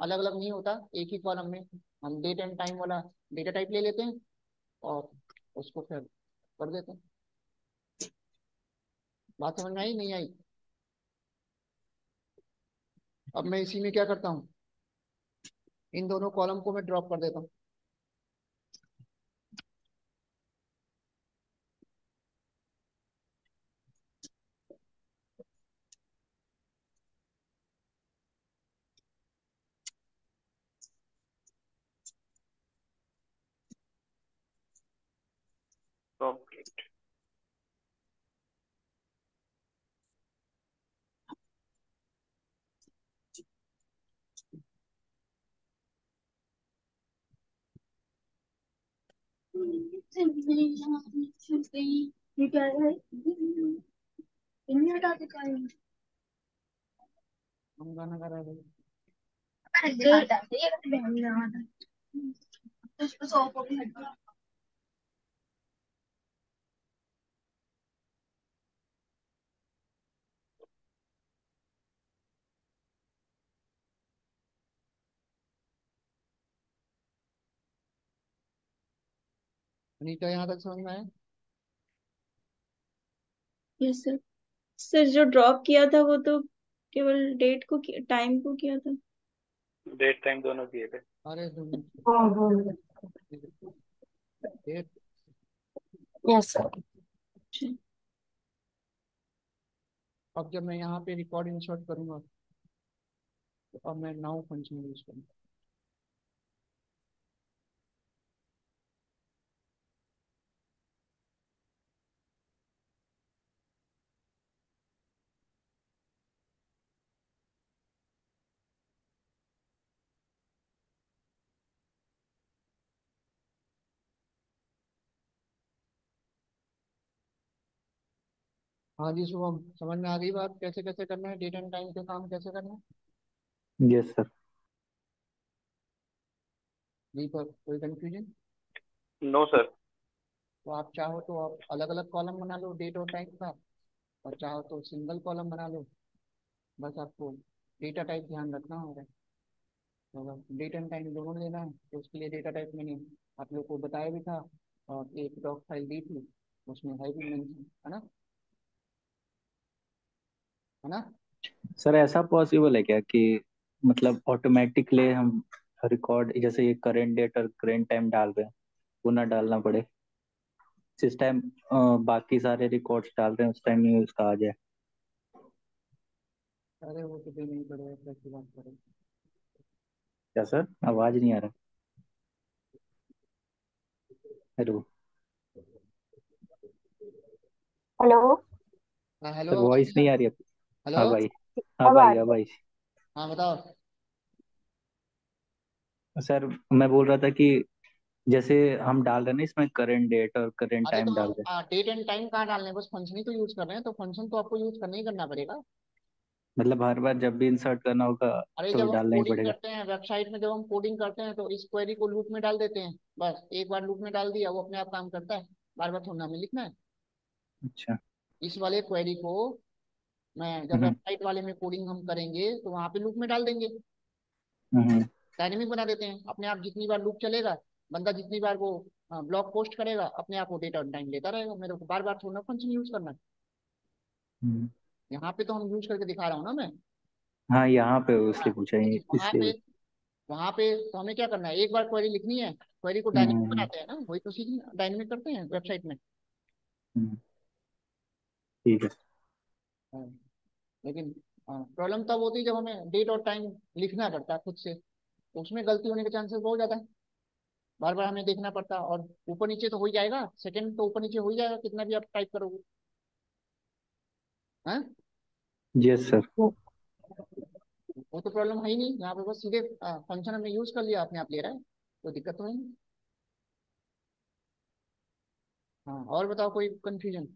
अलग अलग नहीं होता, एक ही कॉलम में हम डेट एंड टाइम वाला डेटा टाइप ले लेते हैं और उसको फिर कर देते हैं। बात समझ में आई, नहीं आई? अब मैं इसी में क्या करता हूँ, इन दोनों कॉलम को मैं ड्रॉप कर देता हूँ। कंप्लीट। हम गाना गा रहे हैं। सर नीता यहाँ तक समझ में आया? Yes sir. सर जो ड्रॉप किया था वो तो केवल डेट को टाइम को किया था। डेट टाइम दोनों किए थे। अरे तुम डेट यस सर। अब जब मैं यहाँ पे रिकॉर्ड इंसर्ट करूंगा तो अब मैं नाउ फंक्शन यूज करूंगा। हाँ जी शुभम, समझ में आ गई बात कैसे कैसे करना है, डेट एंड टाइम के काम कैसे करना है? Yes sir. दीपक कोई कंफ्यूजन? No sir. तो आप चाहो तो आप अलग अलग कॉलम बना लो डेट और टाइम का, और चाहो तो सिंगल कॉलम बना लो। बस आपको डेटा टाइप ध्यान रखना होगा। तो अगर डेट एंड टाइम दोनों लेना है तो उसके लिए डेटा टाइप मैंने आप लोग को बताया भी था, और एक डॉक फाइल दी थी, उसमें है भी मेंशन, है ना? है ना? सर ऐसा पॉसिबल है क्या कि मतलब ऑटोमेटिकली हम रिकॉर्ड जैसे ये करेंट डेट और करेंट टाइम डाल रहे हैं वो ना डालना पड़े, जिस टाइम बाकी सारे रिकॉर्ड्स डाल रहे हैं उस टाइम ही उसका आ जाए? अरे वो तो देना ही पड़ेगा, कैसी बात करें। क्या सर, आवाज नहीं आ रहा। हेलो। हेलो। हाँ हेलो, सर आवाज वॉइस नहीं आ नहीं आ रही? रही है। हेलो। हाँ भाई। हाँ अब आ भाई, रही हाँ है। भाई। हाँ बताओ। सर मैं बोल रहा था कि जैसे हम डाल रहे हैं ना इसमें करंट डेट और करंट अरे तो टाइम डाल हम रहे हैं, डेट एंड टाइम कहाँ डालने हैं, बस फंक्शन ही तो यूज कर रहे हैं, तो फंक्शन तो आपको यूज करना ही करना पड़ेगा। मतलब हर बार जब भी इंसर्ट करना होगा अरे तो जब हम डालना ही कोडिंग पड़ेगा? करते हैं वेबसाइट में, जब हम कोडिंग करते हैं तो इस क्वेरी को लूप में डाल देते हैं, बस एक बार लूप में डाल दिया वो अपने आप काम करता है, बार बार थोड़ा हमें लिखना है। अच्छा। इस वाले क्वेरी को मैं जब हम्म। वेबसाइट वाले में कोडिंग हम करेंगे तो वहां पे लूप में डाल देंगे, हम्म। डायनेमिक बना देते हैं, अपने आप जितनी बार लूप चलेगा, बंदा जितनी बार वो ब्लॉग पोस्ट करेगा अपने आप वो डेटा टाइम लेता रहेगा, मेरे को बार बार थोड़ा फंक्शन यूज करना है। हम्म। यहाँ पे तो हम यूज करके दिखा रहा हूँ ना मैं। हाँ यहाँ पे हाँ, इसलिए पूछा ही लेकिन वहां इसलिए पे, वहां पे तो हमें क्या करना है, एक बार क्वेरी लिखनी है, क्वेरी को डायनेमिक हम्म। बनाते हैं ना, वही तो सीखना, डायनेमिक करते हैं वेबसाइट में। हम्म। ठीक है। हाँ, लेकिन प्रॉब्लम तब होती है जब हमें डेट और टाइम लिखना पड़ता है खुद से, तो उसमें गलती होने के चांसेस बहुत ज्यादा है, बार बार हमें देखना पड़ता है, और ऊपर नीचे तो हो ही जाएगा, सेकंड तो ऊपर नीचे हो ही जाएगा कितना भी आप टाइप करोगे। हाँ, यस सर। वो तो प्रॉब्लम है ही नहीं, यहाँ पे बस सीधे फंक्शन हमने यूज कर लिया, अपने आप ले रहा है, तो दिक्कत तो है नहीं। हाँ और बताओ कोई कंफ्यूजन?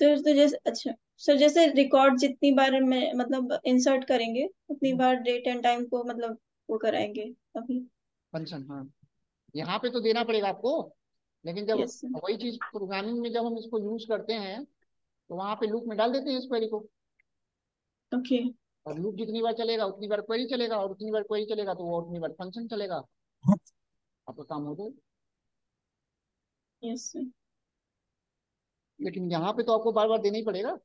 सर तो जैसे अच्छा सर जैसे रिकॉर्ड जितनी बार में मतलब इंसर्ट करेंगे उतनी बार डेट एंड टाइम को मतलब वो कराएंगे अभी। फंक्शन, हाँ यहाँ पे तो देना पड़ेगा आपको, लेकिन जब यस सर। वही चीज प्रोग्रामिंग में जब हम इसको यूज करते हैं तो वहां पे लूप में डाल देते हैं इस क्वेरी को, ओके। और लूप जितनी बार चलेगा उतनी बार क्वेरी चलेगा, और उतनी बार क्वेरी चलेगा तो वो उतनी बार फंक्शन चलेगा, आपका काम हो जाए। Yes sir. लेकिन यहाँ पे तो आपको बार बार देना ही पड़ेगा।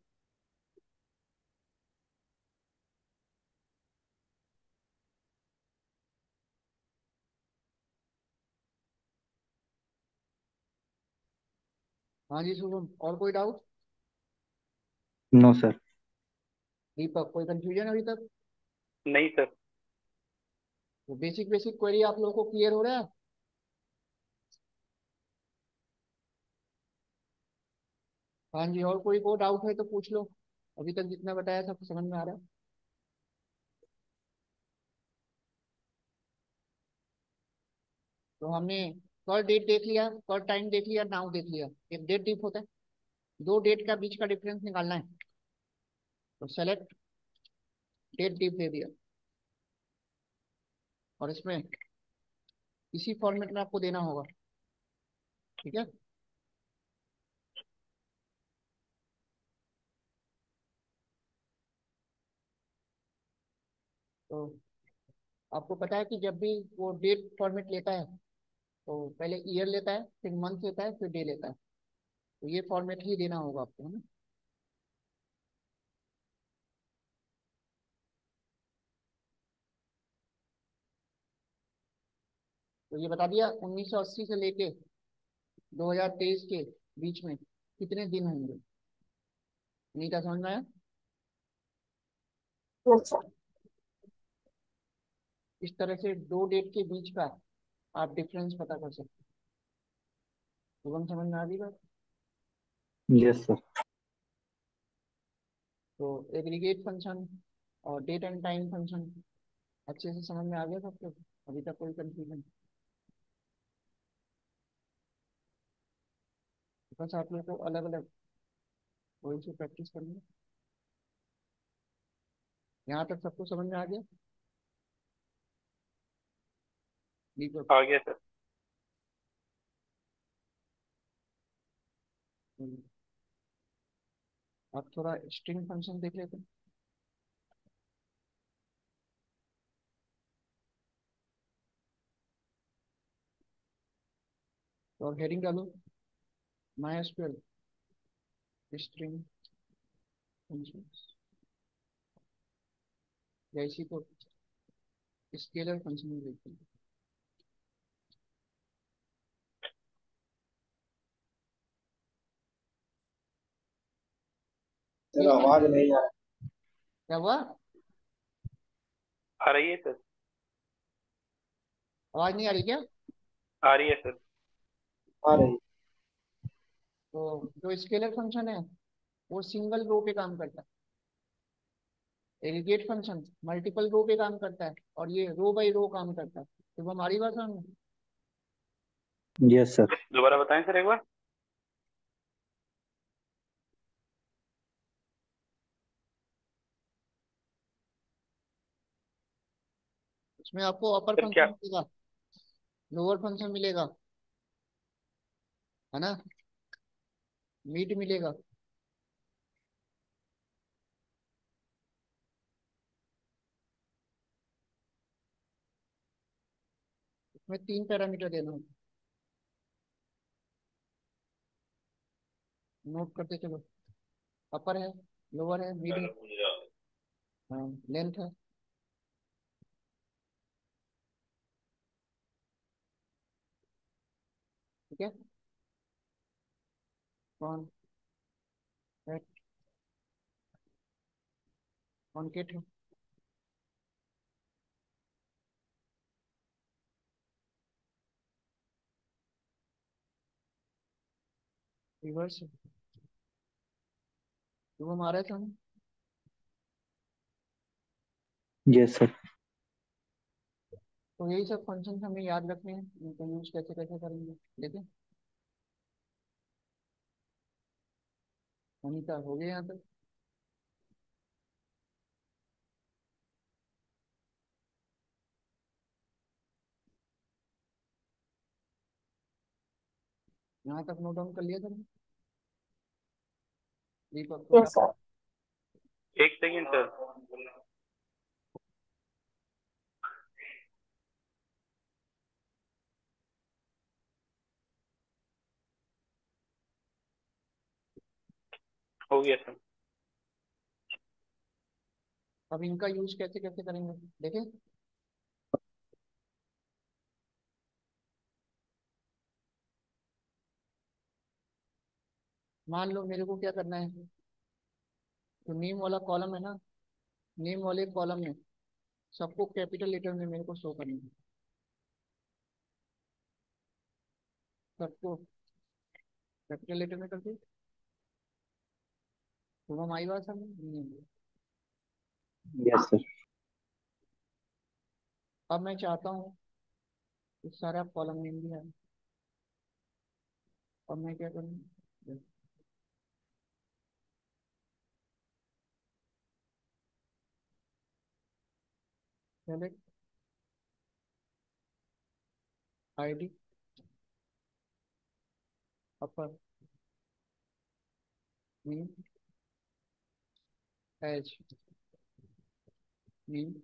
हाँ जी शुभम, और कोई डाउट? No sir. दीपक कोई कंफ्यूजन अभी तक? नहीं सर। तो बेसिक बेसिक क्वेरी आप लोगों को क्लियर हो रहा है? हाँ जी, और कोई को डाउट है तो पूछ लो, अभी तक जितना बताया सब समझ में आ रहा है? तो हमने कर डेट देख लिया, कर टाइम देख लिया, नाउ देख लिया, एक डेट डिफ होता है, दो डेट का बीच का डिफरेंस निकालना है, तो सेलेक्ट डेट डिफ दे दिया, और इसमें इसी फॉर्मेट में आपको देना होगा, ठीक है। तो आपको पता है कि जब भी वो डेट फॉर्मेट लेता है तो पहले ईयर लेता है, फिर मंथ लेता है, फिर डे लेता है, तो ये फॉर्मेट ही देना होगा आपको, है ना। तो ये बता दिया 1980 से लेके 2023 के बीच में कितने दिन होंगे, नहीं था समझ में आया। इस तरह से दो डेट के बीच का आप डिफरेंस पता कर सकते हैं। शुभम समझ में आ गई बात। Yes sir. तो एग्रीगेट फंक्शन और डेट एंड टाइम फंक्शन अच्छे से समझ में आ गया सबको, अभी तक कोई कंफ्यूजन। बस आप लोग को अलग अलग वही से प्रैक्टिस करनी है। यहाँ तक सबको समझ में आ गया। दीपक, आ गया सर। आप थोड़ा स्ट्रिंग फंक्शन देख लेते हैं। तो अब हेडिंग डालो, माई एसक्यूएल स्ट्रिंग फंक्शन, या इसी को स्केलर फंक्शन में देखते हैं। आवाज नहीं आ रहा। क्या हुआ, आ रही है सर। आवाज नहीं आ रही क्या। आ रही है सर। आ रही। तो जो स्केलर फंक्शन है वो सिंगल रो पे काम करता है, एग्रीगेट फंक्शन मल्टीपल रो पे काम करता है, और ये रो बाई रो काम करता है। तो वो हमारी बात समझ में। Yes sir. दोबारा बताएं सर एक बार। इसमें आपको अपर सर क्या। फंक्शन मिलेगा, लोअर फंक्शन मिलेगा, है ना, मिड मिलेगा, इसमें तीन पैरामीटर देना होगा, नोट करते चलो। अपर है, लोअर है, मिड है, लेंथ है, ठीक है। कौन कॉन्केट है, रिवर्स है, तो वो हमारा था। Yes sir. तो यही सब फंक्शन हमें याद रखने हैं, इनको यूज कैसे कैसे करेंगे देखें। अनीता हो गया यहाँ तक। यहाँ तक नोट डाउन कर लिया था दीपक को। एक सेकेंड सर। हो गया सर। अब इनका यूज कैसे कैसे करेंगे देखें। मान लो मेरे को क्या करना है, तो नेम वाला कॉलम है ना, नेम वाले कॉलम में सबको कैपिटल लेटर में मेरे को शो करना है, सबको कैपिटल लेटर में करके। तो हम आई बात समझ नहीं। Yes sir. अब मैं चाहता हूँ कि सारा कॉलम नेम भी है, अब मैं क्या करूँ? Select ID upper mean as mean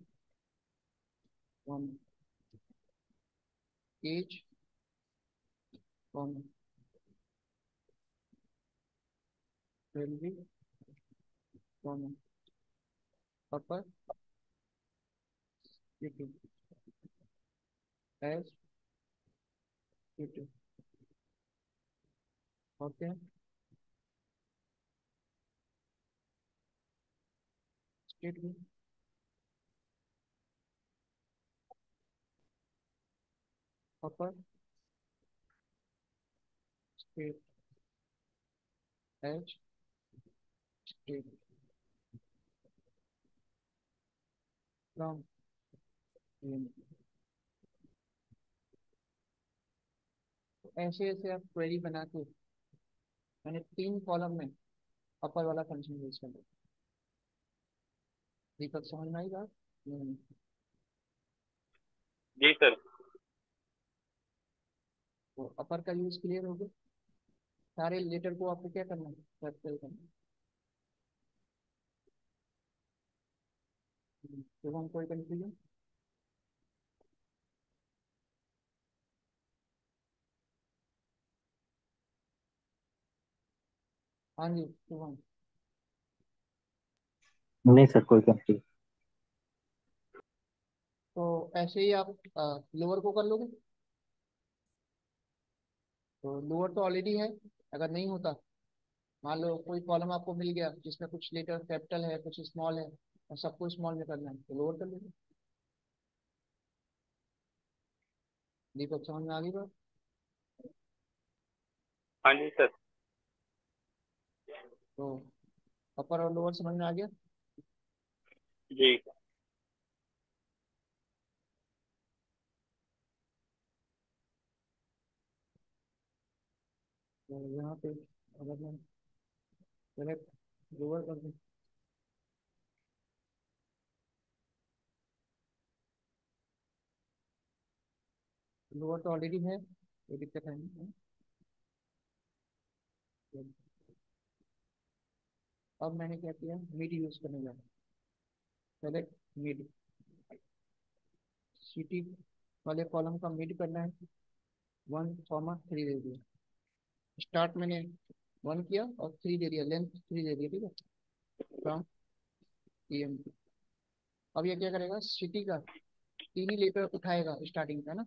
one as one salary one upper YouTube as YouTube. Okay, state में upper state as state from. ऐसे ऐसे आप क्वेरी बना के मैंने 3 कॉलम में अपर वाला फंक्शन यूज कर लिया। दीपक समझ में आई बात? जी सर। तो अपर का यूज क्लियर हो गया। सारे लेटर को आपको क्या करना है? कैपिटल करना है। तो हम कोई कंफ्यूजन? हाँ जी शुभम। नहीं सर, कोई कंफ्यूजन। तो ऐसे ही आप लोअर को कर लोगे। तो लोअर तो ऑलरेडी है। अगर नहीं होता, मान लो कोई कॉलम आपको मिल गया जिसमें कुछ लेटर कैपिटल है कुछ स्मॉल है और सबको स्मॉल में करना है, तो लोअर कर लेंगे। दीपक समझ में आ गई बात? हाँ जी सर। तो अपर और लोअर समझ में आ गया। जी। तो यहाँ पे अगर मैं सेलेक्ट लोअर कर दूँ, लोअर तो ऑलरेडी है, कोई दिक्कत है नहीं। अब मैंने क्या किया, मिड यूज करने लगा। सेलेक्ट मिड, सिटी वाले कॉलम का मिड करना है। 1, 3 दे दिया। स्टार्ट मैंने 1 किया और 3 दे दिया, लेंथ 3 दे दिया। ठीक है, फ्रॉम EM। अब ये क्या करेगा, सिटी का 3 ही लेटर उठाएगा स्टार्टिंग का ना।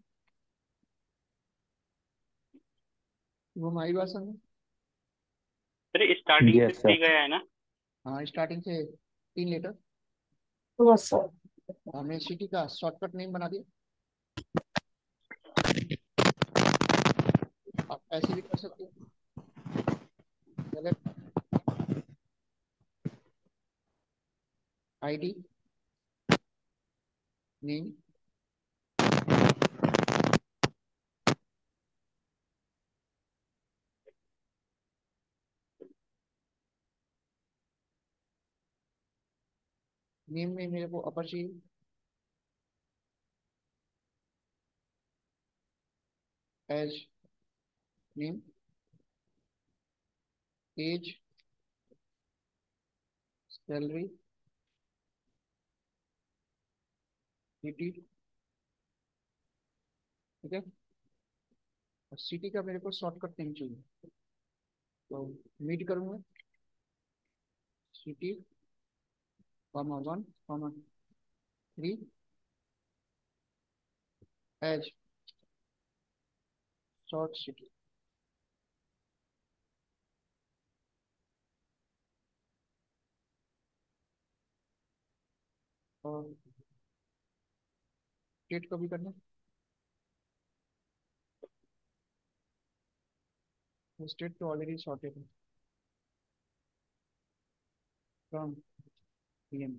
वो हमारी बात समझो। सर स्टार्टिंग से यस सर। 3 गया है ना? हाँ, स्टार्टिंग से 3 लेटर। Yes sir. हमने सिटी का शॉर्टकट नेम बना दिया। आप ऐसे भी कर सकते हो। सेलेक्ट आईडी नेम नेम में मेरे को अपर चाहिए। As name as salary city. ठीक है, और सिटी का मेरे को शॉर्टकट नेम चाहिए। तो मीट करूंगा सिटी 1, 3 एज शॉर्ट सिटी। और स्टेट को भी करना। स्टेट तो ऑलरेडी शॉर्टेड है फ्रॉम PM।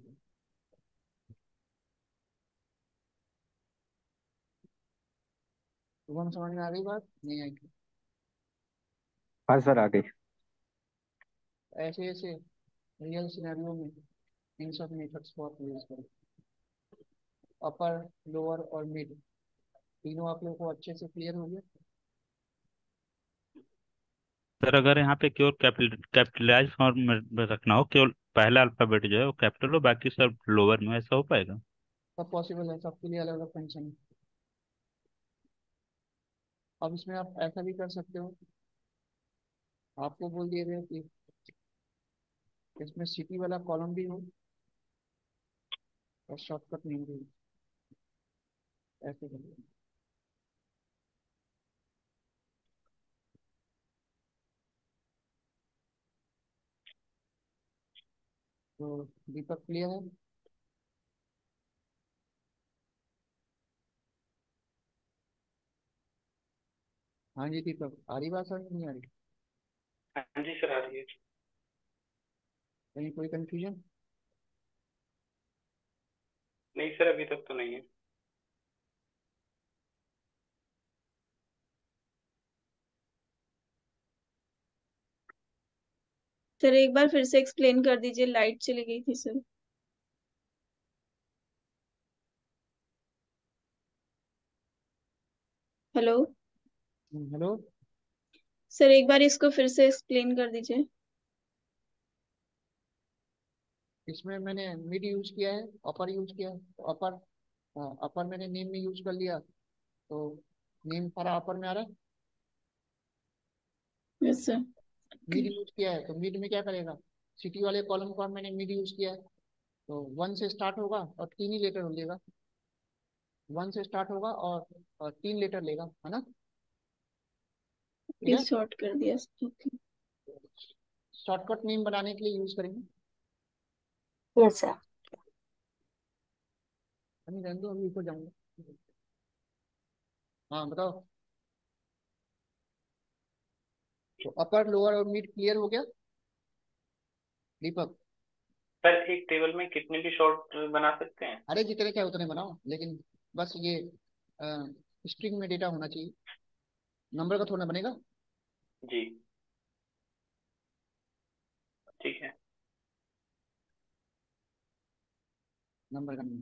तो हम समझ में आ गई बात नहीं आई? हाँ सर, आ गई। ऐसे ऐसे रियल सिनेरियो में इन सब मेथड्स को आप यूज करें। अपर, लोअर और मिड तीनों आप लोगों को अच्छे से क्लियर हो गया। सर अगर यहाँ पे केवल कैपिटलाइज फॉर्म में रखना हो, केवल पहला अल्फाबेट जो है वो कैपिटल हो, बाकी सब लोअर में, ऐसा हो पाएगा? सब पॉसिबल है, सबके लिए अलग अलग फंक्शन है। अब इसमें आप ऐसा भी कर सकते हो, आपको बोल दिए गए कि इसमें सिटी वाला कॉलम भी हो और शॉर्टकट नेम भी हो। ऐसे करिए। तो दीपक क्लियर है? हाँ जी दीपक, आ रही बात सर नहीं आ रही? हाँ जी सर, आ रही है। कहीं कोई कंफ्यूजन? नहीं सर, अभी तक तो नहीं है। सर एक बार फिर से एक्सप्लेन कर दीजिए, लाइट चली गई थी सर। Hello hello. सर, एक बार इसको फिर से एक्सप्लेन कर दीजिए। इसमें मैंने मिड यूज किया है, अपर यूज किया है। तो अपर, हाँ अपर मैंने नेम में यूज कर लिया, तो नेम सारा अपर में आ रहा है। Yes sir. मिड यूज किया है तो मिड में क्या करेगा, सिटी वाले कॉलम को मैंने मिड यूज किया है, तो वन से स्टार्ट होगा और तीन ही लेटर लेगा। वन से स्टार्ट होगा और तीन लेटर लेगा, है ना? ठीक ओके, है। शॉर्ट कर दिया। ओके। शॉर्टकट नेम बनाने के लिए यूज करेंगे। Yes sir. अभी रहने दो, अभी ऊपर जाऊंगा। हाँ बताओ। तो अपर, लोअर और मिड क्लियर हो गया दीपक? सर एक टेबल में कितने भी शॉर्ट बना सकते हैं? अरे जितने क्या उतने बनाओ, लेकिन बस ये स्ट्रिंग में डेटा होना चाहिए, नंबर का थोड़ा बनेगा। जी ठीक है। नंबर का नहीं,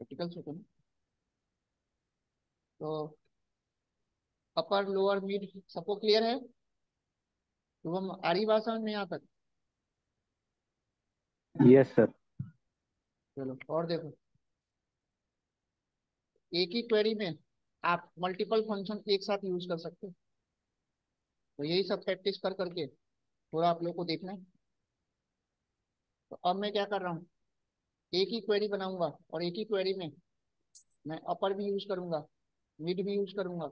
प्रैक्टिकल से तो नहीं। तो अपर, लोअर, मिड सबको क्लियर है? तो हम आ रही बात समझ में यहाँ तक? Yes sir. चलो और देखो, एक ही क्वेरी में आप मल्टीपल फंक्शन एक साथ यूज कर सकते हो। तो यही सब प्रैक्टिस कर करके थोड़ा आप लोग को देखना है। तो अब मैं क्या कर रहा हूँ, एक ही क्वेरी बनाऊंगा और एक ही क्वेरी में मैं अपर भी यूज करूंगा, मिड भी यूज करूंगा,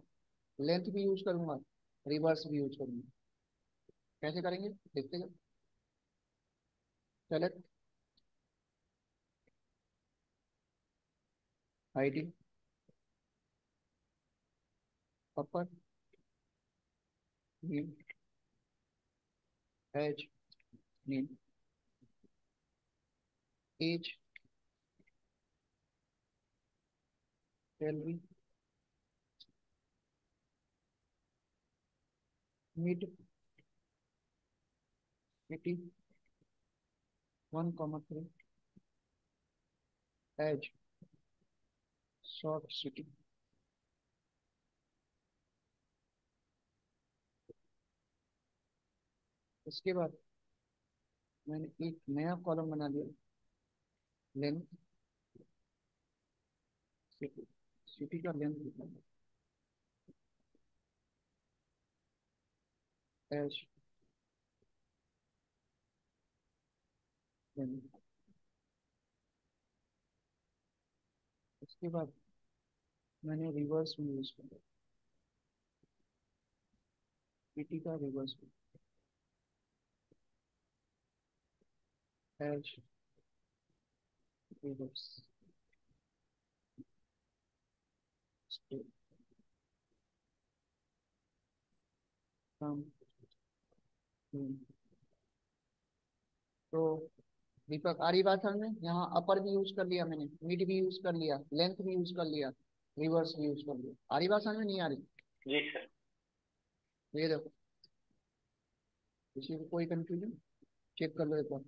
लेंथ भी यूज करूंगा, रिवर्स भी यूज करूंगा। कैसे करेंगे देखते हैं। Select ID, upper, mid, as, name, as, salary, mid, city, 1,3, as, short city. इसके बाद मैंने एक नया कॉलम बना दिया, लेंथ, सिटी। सिटी का लेंथ कितना है, एज, लेंथ। इसके बाद मैंने रिवर्स में यूज किया, सिटी का रिवर्स में, एज, रिवर्स, काम। तो दीपक आ रही बात समझ में? यहाँ अपर भी यूज कर लिया मैंने, मिड भी यूज कर लिया, लेंथ भी यूज कर लिया, रिवर्स भी यूज कर लिया। आ रही बात समझ में नहीं आ रही? जी सर। ये देखो, किसी को कोई कंफ्यूजन? चेक कर लो एक बार।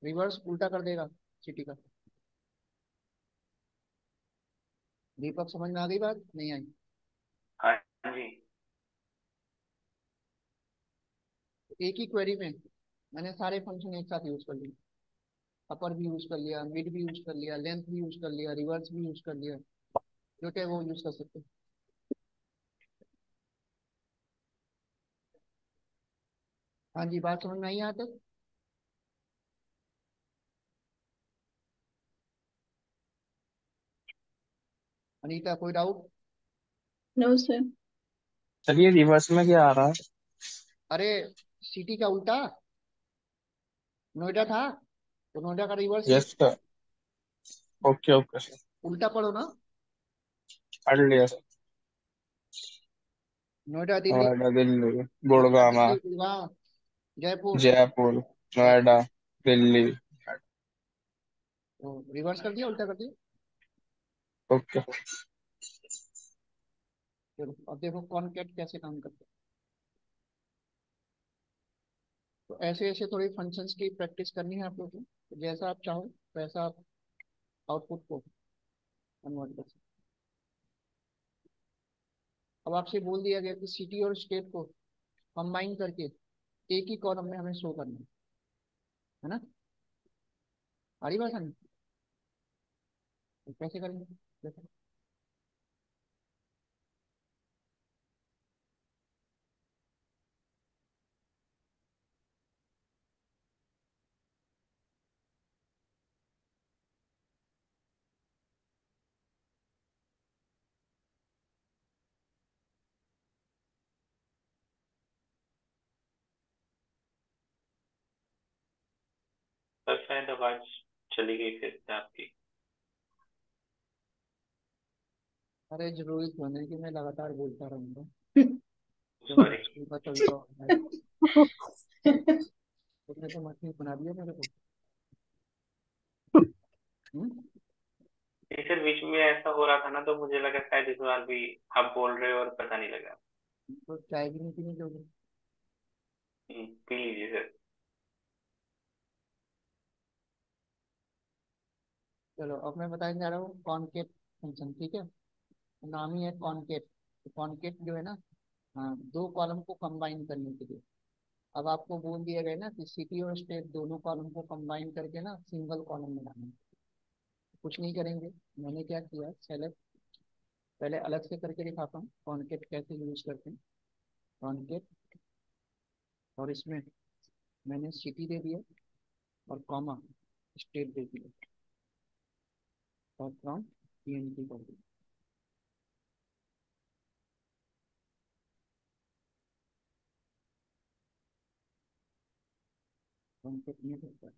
रिवर्स उल्टा कर देगा सिटी का। दीपक समझ में आ गई बात, नहीं आई? हाँ जी। एक ही क्वेरी में मैंने सारे फंक्शन एक साथ यूज कर लिए। अपर भी यूज कर लिया, मिड भी यूज कर लिया, लेंथ भी यूज कर लिया, रिवर्स भी यूज कर लिया, जो चाहे वो यूज कर सकते हो। हाँ जी, बात समझ में आई यहाँ तक? अनीता, कोई डाउट? No sir. चलिए रिवर्स में क्या आ रहा है? अरे, सिटी का उल्टा। नोएडा था तो नोएडा का रिवर्स ये। Yes sir. Okay okay sir. उल्टा पढ़ो ना। पढ़ लिया सर। नोएडा दिल्ली, नोएडा दिल्ली, नोएडा गुड़गांव, दिल्ली गुड़गांव, जयपुर। जयपुर, बस, नोएडा, दिल्ली। तो रिवर्स कर दिया, उल्टा कर दिया। ओके। चलो अब देखो कॉनकैट कैसे काम करते हैं। तो ऐसे ऐसे थोड़ी फंक्शंस की प्रैक्टिस करनी है आप लोगों को, तो जैसा आप चाहो वैसा आप आउटपुट को कन्वर्ट कर सकते। अब आपसे बोल दिया गया कि सिटी और स्टेट को कंबाइन करके एक ही कॉलम में हमें शो करना है ना? आ रही बात है? तो कैसे करेंगे देखो। सर शायद आवाज चली गई फिर से आपकी। अरे जरूरी तो नहीं कि मैं लगातार बोलता रहूंगा। सॉरी। कभी तो तुमने तो मछली बना दिया मेरे को। हम्म? नहीं सर, बीच में ऐसा हो रहा था ना, तो मुझे लगा शायद इस बार भी आप बोल रहे हो और पता नहीं लगा। तो चाय भी नहीं पीनी लोगे? पी लीजिए सर। चलो अब मैं बताने जा रहा हूँ कॉनकेट फंक्शन, ठीक है? नाम ही है कॉनकेट। तो कॉनकेट जो है ना, हाँ, दो कॉलम को कंबाइन करने के लिए। अब आपको बोल दिया गया ना कि सिटी और स्टेट दोनों कॉलम को कंबाइन करके ना सिंगल कॉलम में लाना है। कुछ नहीं करेंगे। मैंने क्या किया, सेलेक्ट, पहले अलग से करके दिखाता हूँ कॉनकेट कैसे यूज करते हैं। कॉनकेट, और इसमें मैंने सिटी दे दिया और कॉमा स्टेट दे दिया और फ्रॉम पीएनटी कर दिया। कॉनकेट में करता है।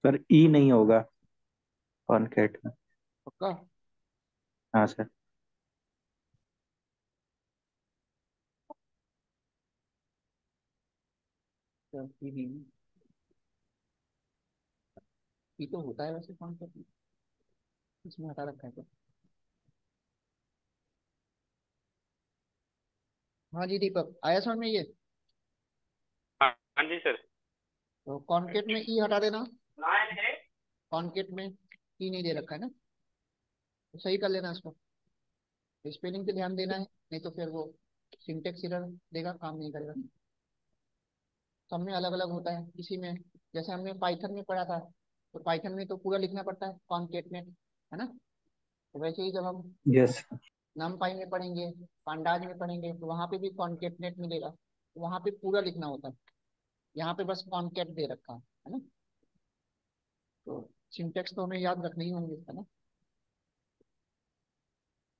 सर ई नहीं होगा कॉनकैट में। पक्का? हाँ सर। चल, ई नहीं, ई तो होता है वैसे कॉनकेट में, इसमें हटा रखा है क्या? हाँ जी दीपक, आया समझ में ये? हाँ हाँ जी सर। तो कॉनकेट में ई हटा देना। कॉनकेट में ई नहीं दे रखा है ना, तो सही कर लेना इसको। स्पेलिंग पे ध्यान देना है, नहीं तो फिर वो सिंटेक्स एरर देगा, काम नहीं करेगा। सब में अलग अलग होता है। किसी में, जैसे हमने पाइथन में पढ़ा था, तो पाइथन में तो पूरा लिखना पड़ता है कॉनकेटनेट, है ना? तो वैसे ही जब हम यस। नमपाई में पढ़ेंगे, पांडाज में पढ़ेंगे, तो वहाँ पे भी कॉनकेटनेट मिलेगा, तो वहाँ पे पूरा लिखना होता है। यहाँ पे बस कॉनकेट दे रखा है ना? तो सिंटेक्स तो हमें याद रखना ही होंगे इसका ना।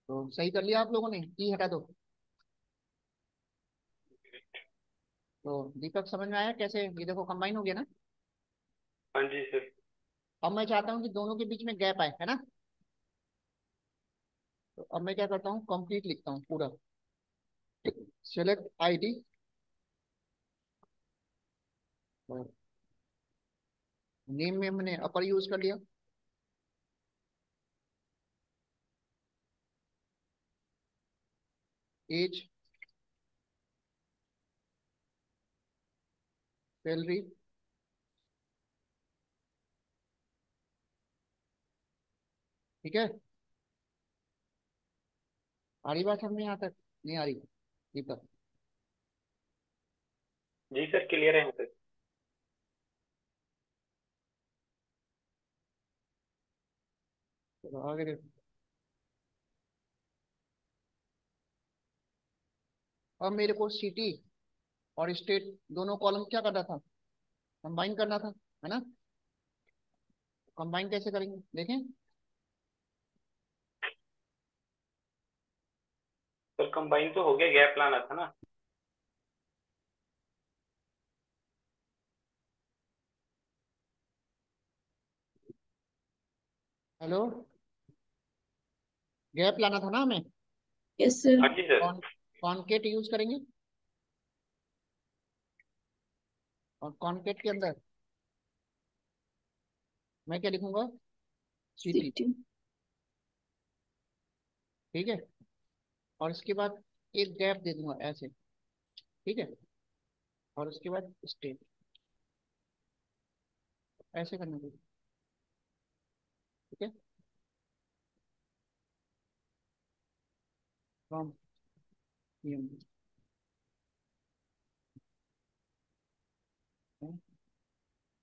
तो सही कर लिया आप लोगों ने, ई हटा दो। तो दीपक समझ में आया कैसे? ये देखो कंबाइन हो गया ना। हाँ जी सर। अब मैं चाहता हूँ कि दोनों के बीच में गैप आए, है ना? तो अब मैं क्या करता हूँ, कंप्लीट लिखता हूँ पूरा। सेलेक्ट आईडी, नेम में हमने अपर यूज कर लिया, एज, सैलरी, ठीक है। आ रही बात समझ में यहाँ तक? नहीं आ रही? दीपक? जी सर, क्लियर है यहाँ तक। चलो आगे देखो। अब मेरे को सिटी और स्टेट दोनों कॉलम क्या करना था? कंबाइन करना था, है ना? कंबाइन कैसे करेंगे देखें। सर कंबाइन तो हो गया, गैप लाना था ना। हेलो, गैप लाना था ना हमें। Yes sir. हाँ जी सर। कॉन्केट यूज करेंगे, और कॉन्केट के अंदर मैं क्या लिखूंगा? City, city. ठीक है। और इसके बाद एक गैप दे दूंगा ऐसे, ठीक है। और उसके बाद स्टेट, ऐसे करना चाहिए, ठीक है। फ्रॉम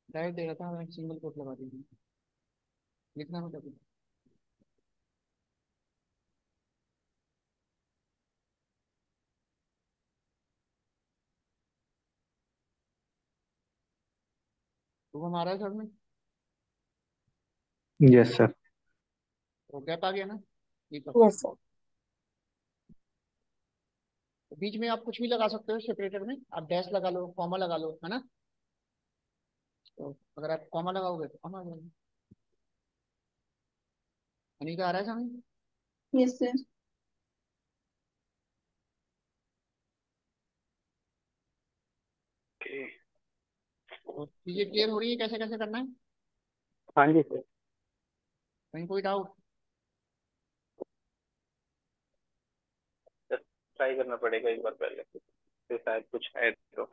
डायरेक्ट दे रहा था, मैं सिंगल कोट लगा दीजिए, लिखना मतलब। तो हमारा सर में यस सर। तो गैप आ गया ना दीपक? Yes sir. तो बीच में आप कुछ भी लगा सकते हो, सेपरेटर में आप डैश लगा लो, कॉमा लगा लो, है ना? तो अगर आप कॉमा लगाओगे तो कॉमा आ जाएगा। अनिका आ रहा है समझ? Yes sir. ओके। तो चीजें क्लियर हो रही है कैसे कैसे करना है? हाँ जी सर। कहीं कोई डाउट? ट्राई करना पड़ेगा एक बार पहले, फिर शायद कुछ है तो।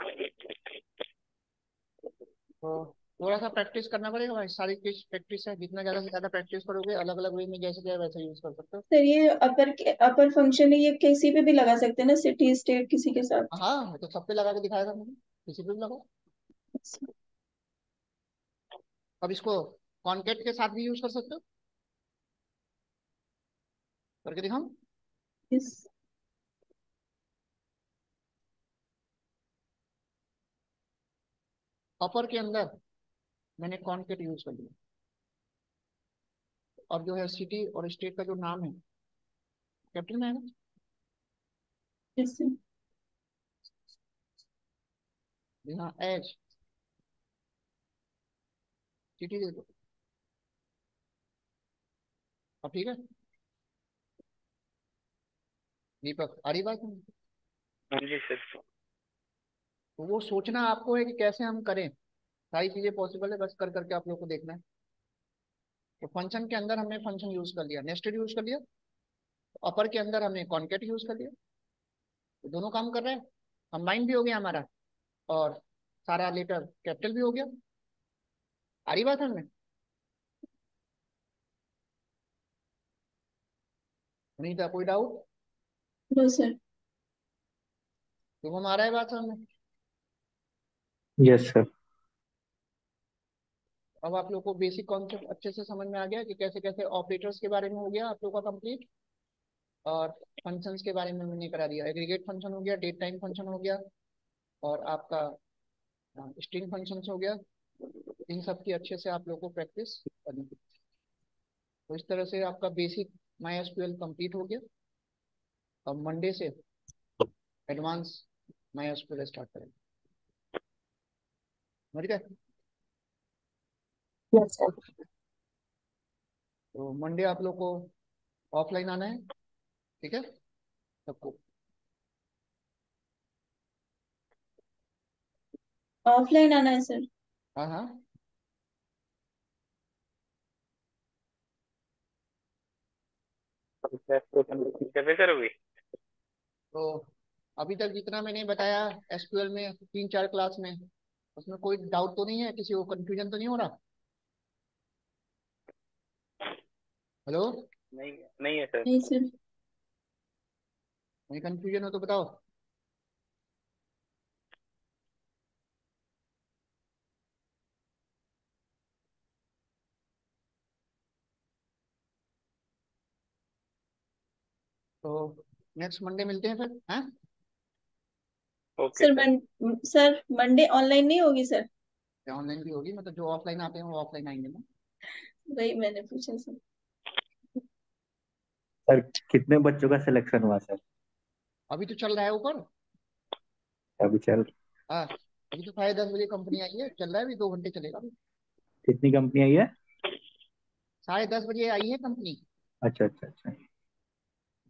तो थोड़ा सा प्रैक्टिस करना पड़ेगा भाई, सारी चीज प्रैक्टिस है, जितना ज्यादा से ज्यादा प्रैक्टिस करोगे अलग अलग वे में जैसे चाहे वैसे यूज कर सकते हो। सर ये अपर फंक्शन है, ये किसी पे भी लगा सकते हैं ना, सिटी स्टेट किसी के साथ? हाँ, तो सब पे लगा के दिखाया था मैंने, किसी पे भी लगाओ। अब इसको कॉन्केट के साथ भी यूज कर सकते हो, करके दिखाऊं? यस। अपर के अंदर मैंने कॉन्केट यूज कर लिया, और जो है सिटी और स्टेट का जो नाम है कैपिटल में है ना? Yes sir. यहाँ एच सिटी दे दो, अब ठीक है। दीपक आ रही बात है? हाँ जी सर। तो वो सोचना आपको है कि कैसे हम करें, सारी चीजें पॉसिबल है, बस कर करके आप लोग को देखना है। तो फंक्शन के अंदर हमने फंक्शन यूज कर लिया, नेस्टेड यूज कर लिया, तो अपर के अंदर हमने कॉन्केट यूज कर लिया, तो दोनों काम कर रहे हैं, कंबाइन भी हो गया हमारा, और सारा लेटर कैपिटल भी हो गया। आ रही बात हमें? नहीं था कोई डाउट? No sir. तो हम आ रहा है बात हमें? Yes sir. अब आप लोग को बेसिक कॉन्सेप्ट अच्छे से समझ में आ गया कि कैसे कैसे ऑपरेटर्स के बारे में हो गया आप लोग का कंप्लीट, और फंक्शंस के बारे में मैंने करा दिया, एग्रीगेट फंक्शन हो गया, डेट टाइम फंक्शन हो गया, और आपका स्ट्रिंग फंक्शन हो गया। इन सब की अच्छे से आप लोग को प्रैक्टिस करनी है। तो इस तरह से आपका बेसिक माई एसक्यूएल कंप्लीट हो गया। अब मंडे से एडवांस माई एसक्यूएल स्टार्ट करेंगे, समझ गए? Yes sir. तो मंडे आप लोग को ऑफलाइन आना है, ठीक है सबको? ऑफलाइन आना है सर। हाँ हाँ। कैसे करोगे? तो अभी तक जितना मैंने बताया एसक्यूएल में 3-4 क्लास में, उसमें कोई डाउट तो नहीं है, किसी को कंफ्यूजन तो नहीं हो रहा? हेलो? नहीं, नहीं है सर। नहीं सर। नहीं कंफ्यूजन हो तो बताओ। तो नेक्स्ट मंडे मिलते हैं फिर, हाँ? Okay sir sir. Sir Monday online नहीं होगी सर? ऑनलाइन भी होगी, मतलब जो ऑफलाइन आते हैं वो ऑफलाइन आएंगे ना। वही मैंने पूछा सर। सर कितने बच्चों का सिलेक्शन हुआ सर? अभी तो चल रहा है ऊपर। अभी चल हाँ, अभी तो 10:30 बजे कंपनी आई है, चल रहा है, अभी 2 घंटे चलेगा अभी। कितनी कंपनी आई है? 10:30 बजे आई है कंपनी। अच्छा अच्छा अच्छा।